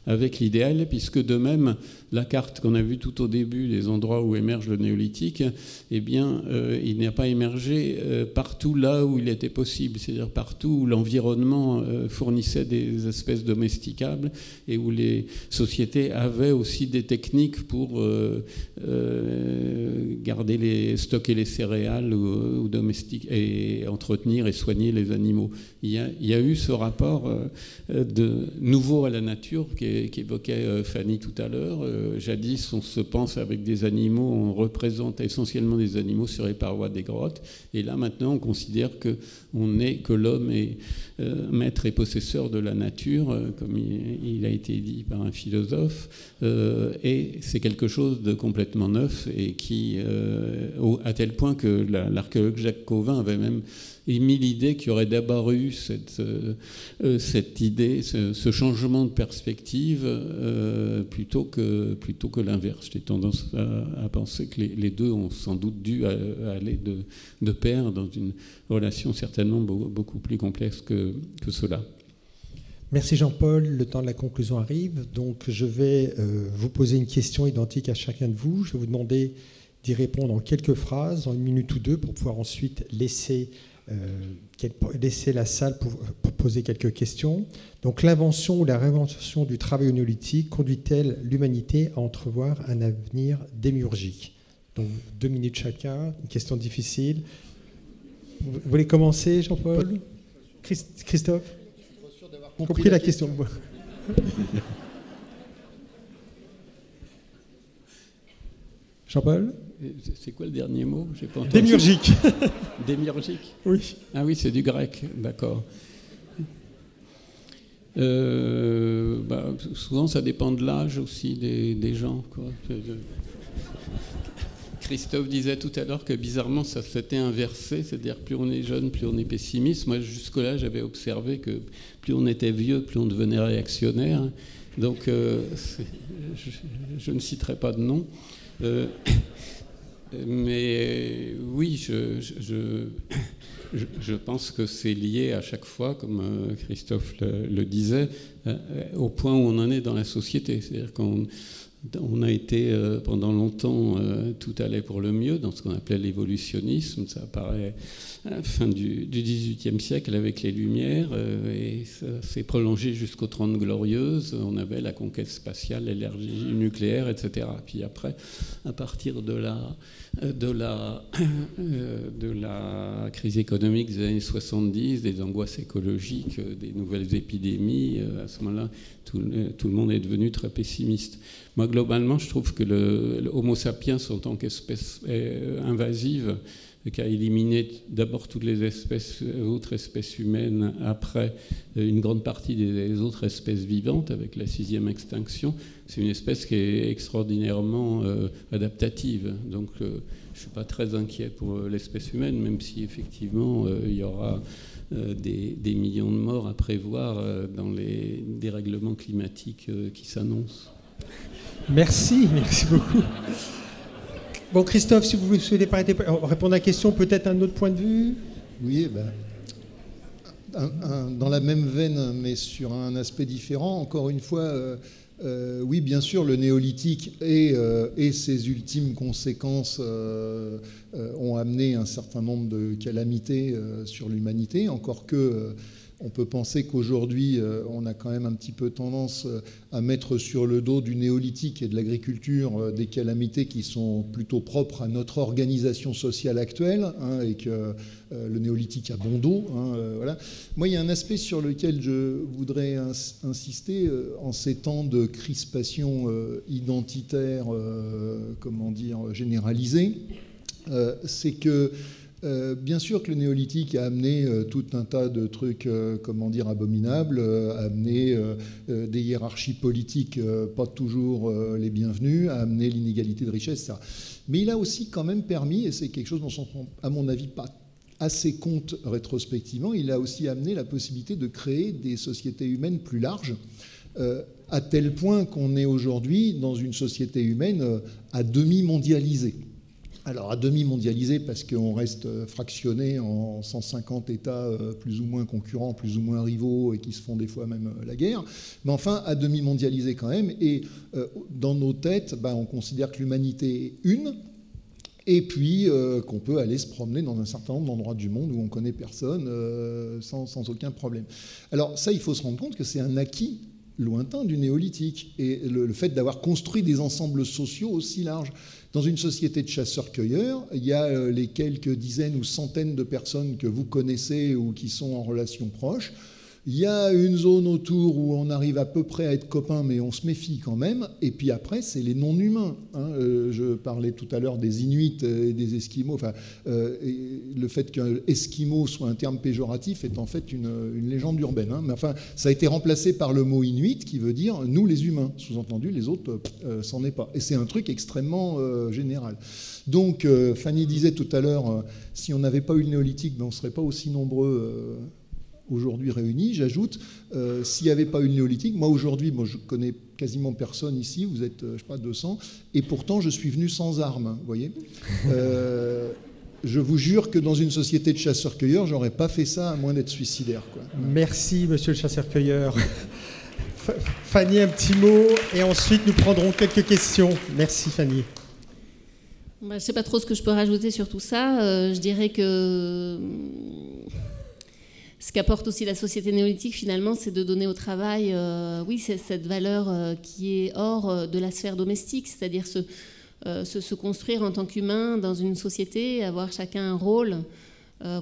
avec l'idéal, puisque de même la carte qu'on a vue tout au début des endroits où émerge le néolithique, eh bien il n'a pas émergé partout là où il était possible, c'est-à-dire partout où l'environnement fournissait des espèces domesticables et où les sociétés avaient aussi des techniques pour stocker les céréales ou domestiques et entretenir et soigner les animaux. Il y a eu ce rapport de nouveau à la nature qu'évoquait Fanny tout à l'heure. Jadis, on se pense avec des animaux, on représente essentiellement des animaux sur les parois des grottes. Et là, maintenant, on considère que l'homme est maître et possesseur de la nature, comme il a été dit par un philosophe. Et c'est quelque chose de complètement neuf et qui, à tel point que l'archéologue Jacques Cauvin avait même émis l'idée qu'il y aurait d'abord eu cette idée, ce changement de perspective plutôt que l'inverse. J'ai tendance à penser que les deux ont sans doute dû aller de pair dans une relation certainement beaucoup plus complexe que cela. Merci Jean-Paul. Le temps de la conclusion arrive. Donc je vais vous poser une question identique à chacun de vous. Je vais vous demander d'y répondre en quelques phrases, en 1 minute ou 2, pour pouvoir ensuite laisser la salle pour poser quelques questions. Donc l'invention ou la réinvention du travail au néolithique conduit-elle l'humanité à entrevoir un avenir démiurgique? Donc 2 minutes chacun, une question difficile. Vous voulez commencer, Jean-Paul? Christophe? Compris la question. Jean-Paul? C'est quoi le dernier mot? J'ai pas entendu. Démiurgique. Démiurgique? Oui. Ah oui, c'est du grec, d'accord. Souvent, ça dépend de l'âge aussi des gens, quoi. Christophe disait tout à l'heure que bizarrement, ça s'était inversé, c'est-à-dire plus on est jeune, plus on est pessimiste. Moi, jusque-là, j'avais observé que plus on était vieux, plus on devenait réactionnaire. Donc, je ne citerai pas de nom. Mais oui, je pense que c'est lié à chaque fois, comme Christophe le disait, au point où on en est dans la société. C'est-à-dire qu'on a été pendant longtemps, tout allait pour le mieux dans ce qu'on appelait l'évolutionnisme. Ça apparaît à la fin du XVIIIe siècle avec les Lumières, et ça s'est prolongé jusqu'aux 30 Glorieuses. On avait la conquête spatiale, l'énergie nucléaire, etc. Puis après, à partir de la crise économique des années 70, des angoisses écologiques, des nouvelles épidémies, à ce moment-là, tout le monde est devenu très pessimiste. Moi, globalement, je trouve que le Homo sapiens, en tant qu'espèce invasive, qui a éliminé d'abord toutes les autres espèces humaines, après une grande partie des autres espèces vivantes, avec la 6e extinction, c'est une espèce qui est extraordinairement adaptative. Donc, je ne suis pas très inquiet pour l'espèce humaine, même si effectivement il y aura des millions de morts à prévoir dans les dérèglements climatiques qui s'annoncent. Merci beaucoup. Bon, Christophe, si vous souhaitez répondre à la question, peut-être un autre point de vue ? Oui, dans la même veine, mais sur un aspect différent. Encore une fois, oui, bien sûr, le néolithique et ses ultimes conséquences ont amené un certain nombre de calamités sur l'humanité, encore que... On peut penser qu'aujourd'hui, on a quand même un petit peu tendance à mettre sur le dos du néolithique et de l'agriculture des calamités qui sont plutôt propres à notre organisation sociale actuelle, et que le néolithique a bon dos. Voilà. Moi, il y a un aspect sur lequel je voudrais insister en ces temps de crispation identitaire, généralisée, c'est que bien sûr que le néolithique a amené tout un tas de trucs, abominables, a amené des hiérarchies politiques pas toujours les bienvenues, a amené l'inégalité de richesse, etc. Mais il a aussi quand même permis, et c'est quelque chose dont on ne rend, à mon avis, pas assez compte rétrospectivement, il a aussi amené la possibilité de créer des sociétés humaines plus larges, à tel point qu'on est aujourd'hui dans une société humaine à demi mondialisée. Alors, à demi mondialisé parce qu'on reste fractionné en 150 États plus ou moins concurrents, plus ou moins rivaux et qui se font des fois même la guerre. Mais enfin, à demi mondialisé quand même. Et dans nos têtes, on considère que l'humanité est une et puis qu'on peut aller se promener dans un certain nombre d'endroits du monde où on ne connaît personne sans aucun problème. Alors ça, il faut se rendre compte que c'est un acquis lointain du néolithique. Et le fait d'avoir construit des ensembles sociaux aussi larges. Dans une société de chasseurs-cueilleurs, il y a les quelques dizaines ou centaines de personnes que vous connaissez ou qui sont en relation proche. Il y a une zone autour où on arrive à peu près à être copains, mais on se méfie quand même. Et puis après, c'est les non-humains. Je parlais tout à l'heure des Inuits et des Esquimaux. Le fait qu'un Esquimau soit un terme péjoratif est en fait une légende urbaine. Mais enfin, ça a été remplacé par le mot Inuit qui veut dire « nous les humains ». Sous-entendu, les autres, c'en est pas. Et c'est un truc extrêmement général. Donc, Fanny disait tout à l'heure, si on n'avait pas eu le néolithique, on ne serait pas aussi nombreux aujourd'hui réunis. J'ajoute, s'il n'y avait pas eu le néolithique, moi aujourd'hui, je connais quasiment personne ici, vous êtes, 200, et pourtant je suis venu sans armes, vous voyez. Je vous jure que dans une société de chasseurs-cueilleurs, j'aurais pas fait ça à moins d'être suicidaire, quoi. Merci, monsieur le chasseur-cueilleur. Fanny, un petit mot, et ensuite nous prendrons quelques questions. Merci, Fanny. Je ne sais pas trop ce que je peux rajouter sur tout ça. Je dirais que ce qu'apporte aussi la société néolithique, finalement, c'est de donner au travail, c'est cette valeur qui est hors de la sphère domestique, c'est-à-dire se construire en tant qu'humain dans une société, avoir chacun un rôle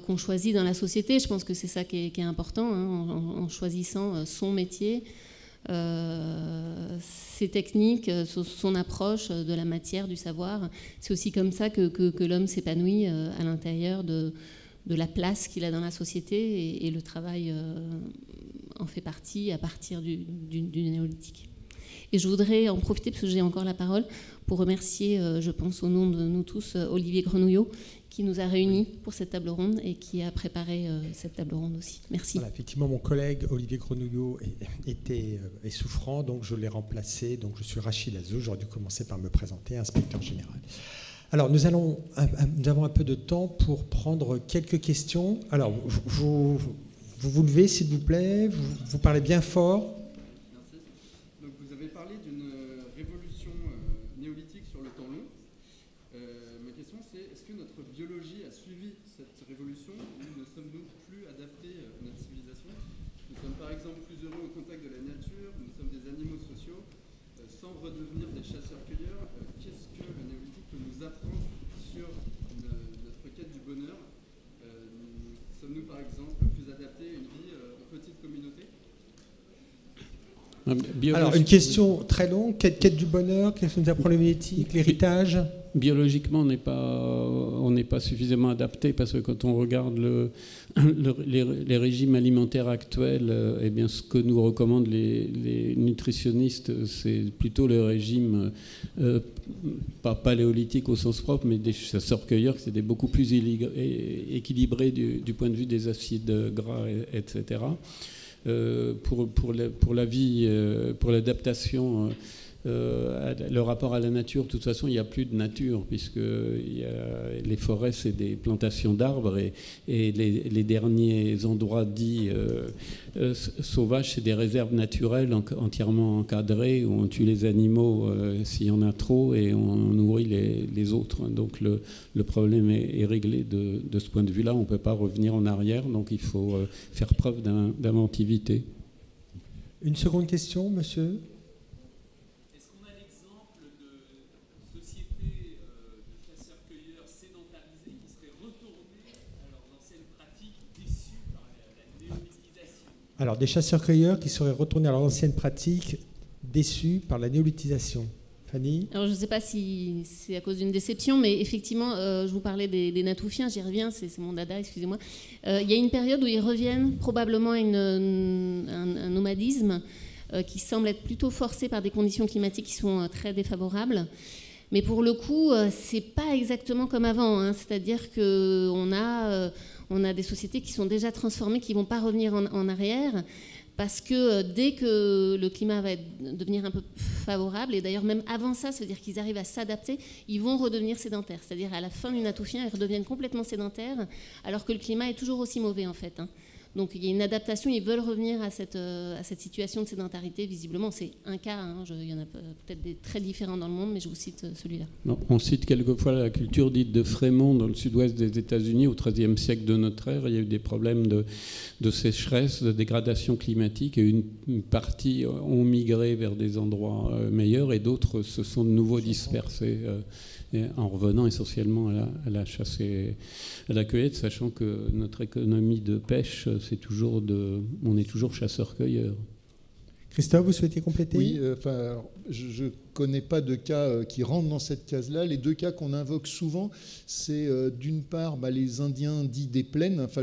qu'on choisit dans la société. Je pense que c'est ça qui est important, en choisissant son métier, ses techniques, son approche de la matière, du savoir. C'est aussi comme ça que l'homme s'épanouit à l'intérieur de la place qu'il a dans la société, et le travail en fait partie à partir du néolithique. Et je voudrais en profiter, parce que j'ai encore la parole, pour remercier, je pense au nom de nous tous, Olivier Grenouillot, qui nous a réunis pour cette table ronde et qui a préparé cette table ronde aussi. Merci. Voilà, effectivement, mon collègue Olivier Grenouillot est souffrant, donc je l'ai remplacé. Donc je suis Rachid Azou, j'aurais dû commencer par me présenter, inspecteur général. Alors, nous avons un peu de temps pour prendre quelques questions. Alors, vous levez, s'il vous plaît. Vous parlez bien fort. sur le temps long. Ma question c'est, est-ce que notre biologie a suivi cette révolution ou ne sommes-nous plus adaptés à notre civilisation? Nous sommes par exemple plus heureux au contact de la nature, nous sommes des animaux sociaux, sans redevenir des chasseurs-cueilleurs. Qu'est-ce que le néolithique peut nous apprendre sur notre quête du bonheur? Sommes-nous par exemple plus adaptés à une vie en petite communauté? Alors, une question très longue. Quête du bonheur, qu'est-ce que nous apprend le néolithique, l'héritage? Biologiquement, on n'est pas suffisamment adapté parce que quand on regarde les régimes alimentaires actuels, eh bien, ce que nous recommandent les nutritionnistes, c'est plutôt le régime pas paléolithique au sens propre, mais des chasseurs-cueilleurs, c'est beaucoup plus équilibré du point de vue des acides gras, etc. Pour la vie, pour l'adaptation, le rapport à la nature, de toute façon, il n'y a plus de nature, puisque les forêts, c'est des plantations d'arbres, et les derniers endroits dits sauvages, c'est des réserves naturelles entièrement encadrées, où on tue les animaux s'il y en a trop, et on nourrit les autres. Donc le problème est réglé de ce point de vue-là. On ne peut pas revenir en arrière, donc il faut faire preuve d'inventivité. Une seconde question, monsieur? Alors, des chasseurs-cueilleurs qui seraient retournés à leurs anciennes pratiques, déçus par la néolithisation. Fanny? Alors, je ne sais pas si c'est à cause d'une déception, mais effectivement, je vous parlais des Natoufiens, j'y reviens, c'est mon dada, excusez-moi. Il y a une période où ils reviennent probablement à un nomadisme qui semble être plutôt forcé par des conditions climatiques qui sont très défavorables. Mais pour le coup, c'est pas exactement comme avant, hein. C'est-à-dire qu'on a des sociétés qui sont déjà transformées, qui ne vont pas revenir en arrière, parce que dès que le climat va devenir un peu favorable, et d'ailleurs même avant ça, ça veut dire qu'ils arrivent à s'adapter, ils vont redevenir sédentaires. C'est-à-dire à la fin du Natoufien, ils redeviennent complètement sédentaires, alors que le climat est toujours aussi mauvais en fait, hein. Donc il y a une adaptation, ils veulent revenir à cette situation de sédentarité, visiblement. C'est un cas, hein. Il y en a peut-être des très différents dans le monde, mais je vous cite celui-là. Non, on cite quelquefois la culture dite de Frémont dans le sud-ouest des États-Unis au XIIIe siècle de notre ère. Il y a eu des problèmes de sécheresse, de dégradation climatique, et une partie ont migré vers des endroits meilleurs et d'autres se sont de nouveau dispersés en revenant essentiellement à la chasse et à la cueillette, sachant que notre économie de pêche, on est toujours chasseurs-cueilleurs. Christophe, vous souhaitez compléter? Oui, je ne connais pas de cas qui rentrent dans cette case-là. Les deux cas qu'on invoque souvent, c'est d'une part les Indiens dits des plaines, enfin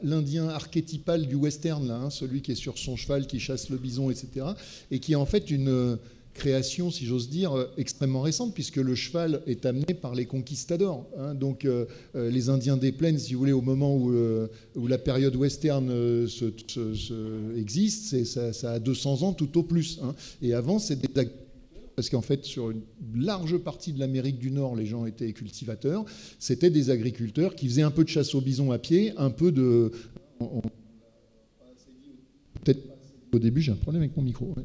l'Indien archétypal du western, là, hein, celui qui est sur son cheval, qui chasse le bison, etc., et qui est en fait une création, si j'ose dire, extrêmement récente, puisque le cheval est amené par les conquistadors, hein. Donc les Indiens des plaines, si vous voulez, au moment où la période western existe, ça a 200 ans tout au plus, hein. Et avant, c'est des agriculteurs, parce qu'en fait, sur une large partie de l'Amérique du Nord, les gens étaient cultivateurs. C'était des agriculteurs qui faisaient un peu de chasse au bison à pied, un peu de... Peut-être au début, j'ai un problème avec mon micro. Ouais.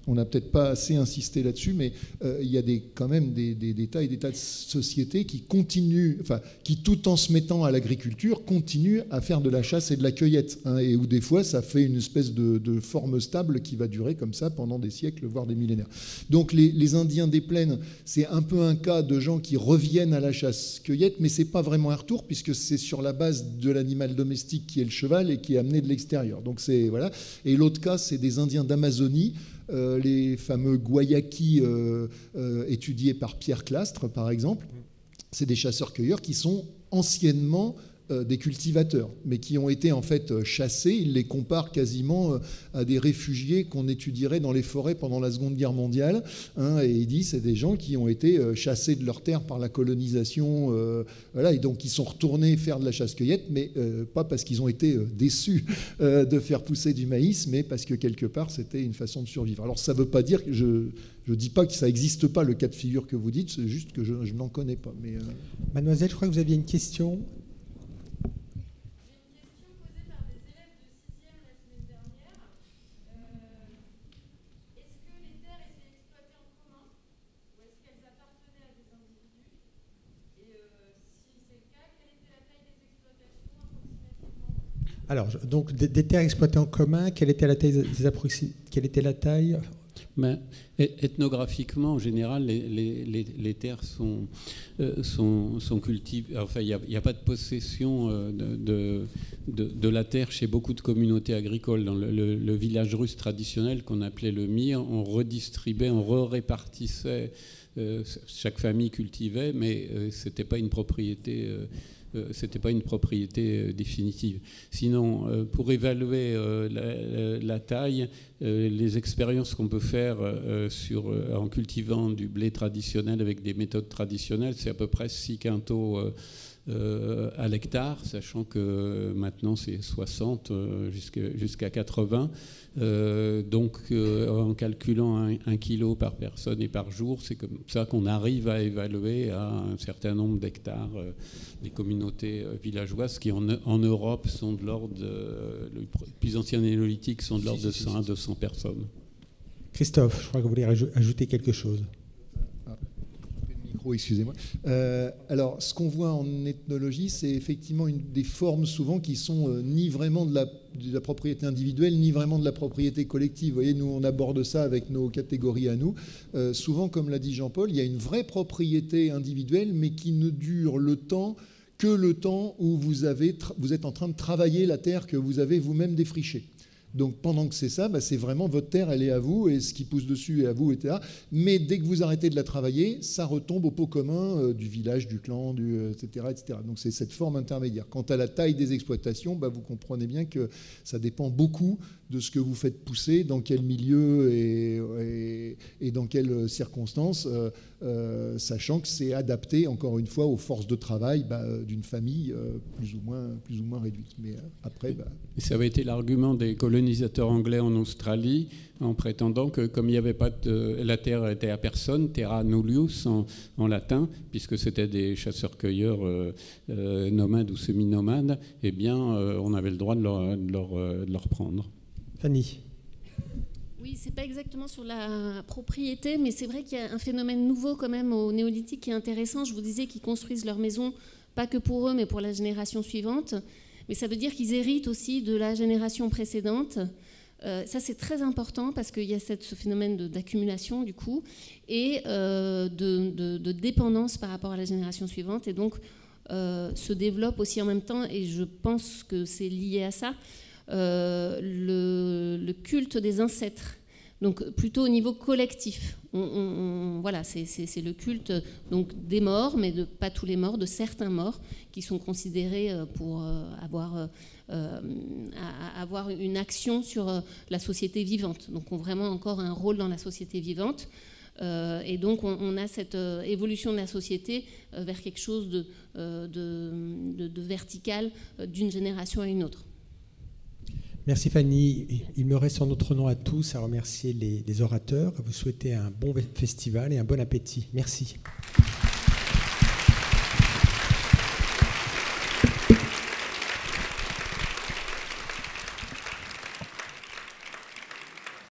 On n'a peut-être pas assez insisté là-dessus, mais il y a quand même des tas et des tas de sociétés qui continuent, enfin, qui tout en se mettant à l'agriculture, continuent à faire de la chasse et de la cueillette, hein, et où des fois ça fait une espèce de forme stable qui va durer comme ça pendant des siècles, voire des millénaires. Donc les Indiens des plaines, c'est un peu un cas de gens qui reviennent à la chasse-cueillette, mais c'est pas vraiment un retour, puisque c'est sur la base de l'animal domestique qui est le cheval et qui est amené de l'extérieur. Donc c'est voilà. Et l'autre cas, c'est des Indiens d'Amazonie. Les fameux Guayakis étudiés par Pierre Clastre, par exemple, c'est des chasseurs-cueilleurs qui sont anciennement des cultivateurs, mais qui ont été en fait chassés. Il les compare quasiment à des réfugiés qu'on étudierait dans les forêts pendant la Seconde Guerre mondiale, hein, et il dit c'est des gens qui ont été chassés de leur terre par la colonisation, voilà, et donc ils sont retournés faire de la chasse-cueillette, mais pas parce qu'ils ont été déçus de faire pousser du maïs, mais parce que quelque part c'était une façon de survivre. Alors ça ne veut pas dire que je dis pas que ça n'existe pas, le cas de figure que vous dites, c'est juste que je n'en connais pas. Mais Mademoiselle, je crois que vous aviez une question. Alors, donc, des terres exploitées en commun, quelle était la taille Mais ethnographiquement, en général, les terres sont cultivées. Enfin, il n'y a pas de possession de la terre chez beaucoup de communautés agricoles. Dans le village russe traditionnel qu'on appelait le Mir, on redistribuait, on répartissait. Chaque famille cultivait, mais c'était pas une propriété. C'était pas une propriété définitive. Sinon, pour évaluer la taille, les expériences qu'on peut faire en cultivant du blé traditionnel avec des méthodes traditionnelles, c'est à peu près 6 quintaux à l'hectare, sachant que maintenant c'est 60 jusqu'à 80. Donc en calculant 1 kilo par personne et par jour, c'est comme ça qu'on arrive à évaluer à un certain nombre d'hectares les communautés villageoises qui en Europe sont de l'ordre, le plus ancien néolithique sont de l'ordre de 100 à 200 personnes. Christophe, je crois que vous voulez ajouter quelque chose. Excusez-moi. Alors, ce qu'on voit en ethnologie, c'est effectivement des formes souvent qui sont ni vraiment de la propriété individuelle, ni vraiment de la propriété collective. Vous voyez, nous, on aborde ça avec nos catégories à nous. Souvent, comme l'a dit Jean-Paul, il y a une vraie propriété individuelle, mais qui ne dure que le temps où vous êtes en train de travailler la terre que vous avez vous-même défrichée. Donc pendant que c'est ça, c'est vraiment votre terre, elle est à vous, et ce qui pousse dessus est à vous, etc. Mais dès que vous arrêtez de la travailler, ça retombe au pot commun du village, du clan, etc., etc. Donc c'est cette forme intermédiaire. Quant à la taille des exploitations, vous comprenez bien que ça dépend beaucoup de ce que vous faites pousser, dans quel milieu et dans quelles circonstances, sachant que c'est adapté, encore une fois, aux forces de travail d'une famille plus ou moins réduite. Mais après... Et ça avait été l'argument des colonisateurs anglais en Australie, en prétendant que comme il n'y avait pas la terre était à personne, terra nullius en latin, puisque c'était des chasseurs-cueilleurs nomades ou semi-nomades, eh bien on avait le droit de leur prendre. Fanny. Oui, c'est pas exactement sur la propriété, mais c'est vrai qu'il y a un phénomène nouveau quand même au néolithique qui est intéressant. Je vous disais qu'ils construisent leur maison, pas que pour eux, mais pour la génération suivante. Mais ça veut dire qu'ils héritent aussi de la génération précédente. Ça, c'est très important parce qu'il y a ce phénomène d'accumulation, du coup, et de dépendance par rapport à la génération suivante. Et donc, se développe aussi en même temps, et je pense que c'est lié à ça, le culte des ancêtres. Donc plutôt au niveau collectif. Voilà, c'est le culte donc, des morts, mais pas tous les morts, de certains morts qui sont considérés pour avoir une action sur la société vivante. Donc ont vraiment encore un rôle dans la société vivante. Et donc on a cette évolution de la société vers quelque chose de vertical d'une génération à une autre. Merci Fanny. Il me reste en notre nom à tous à remercier les orateurs, à vous souhaiter un bon festival et un bon appétit. Merci.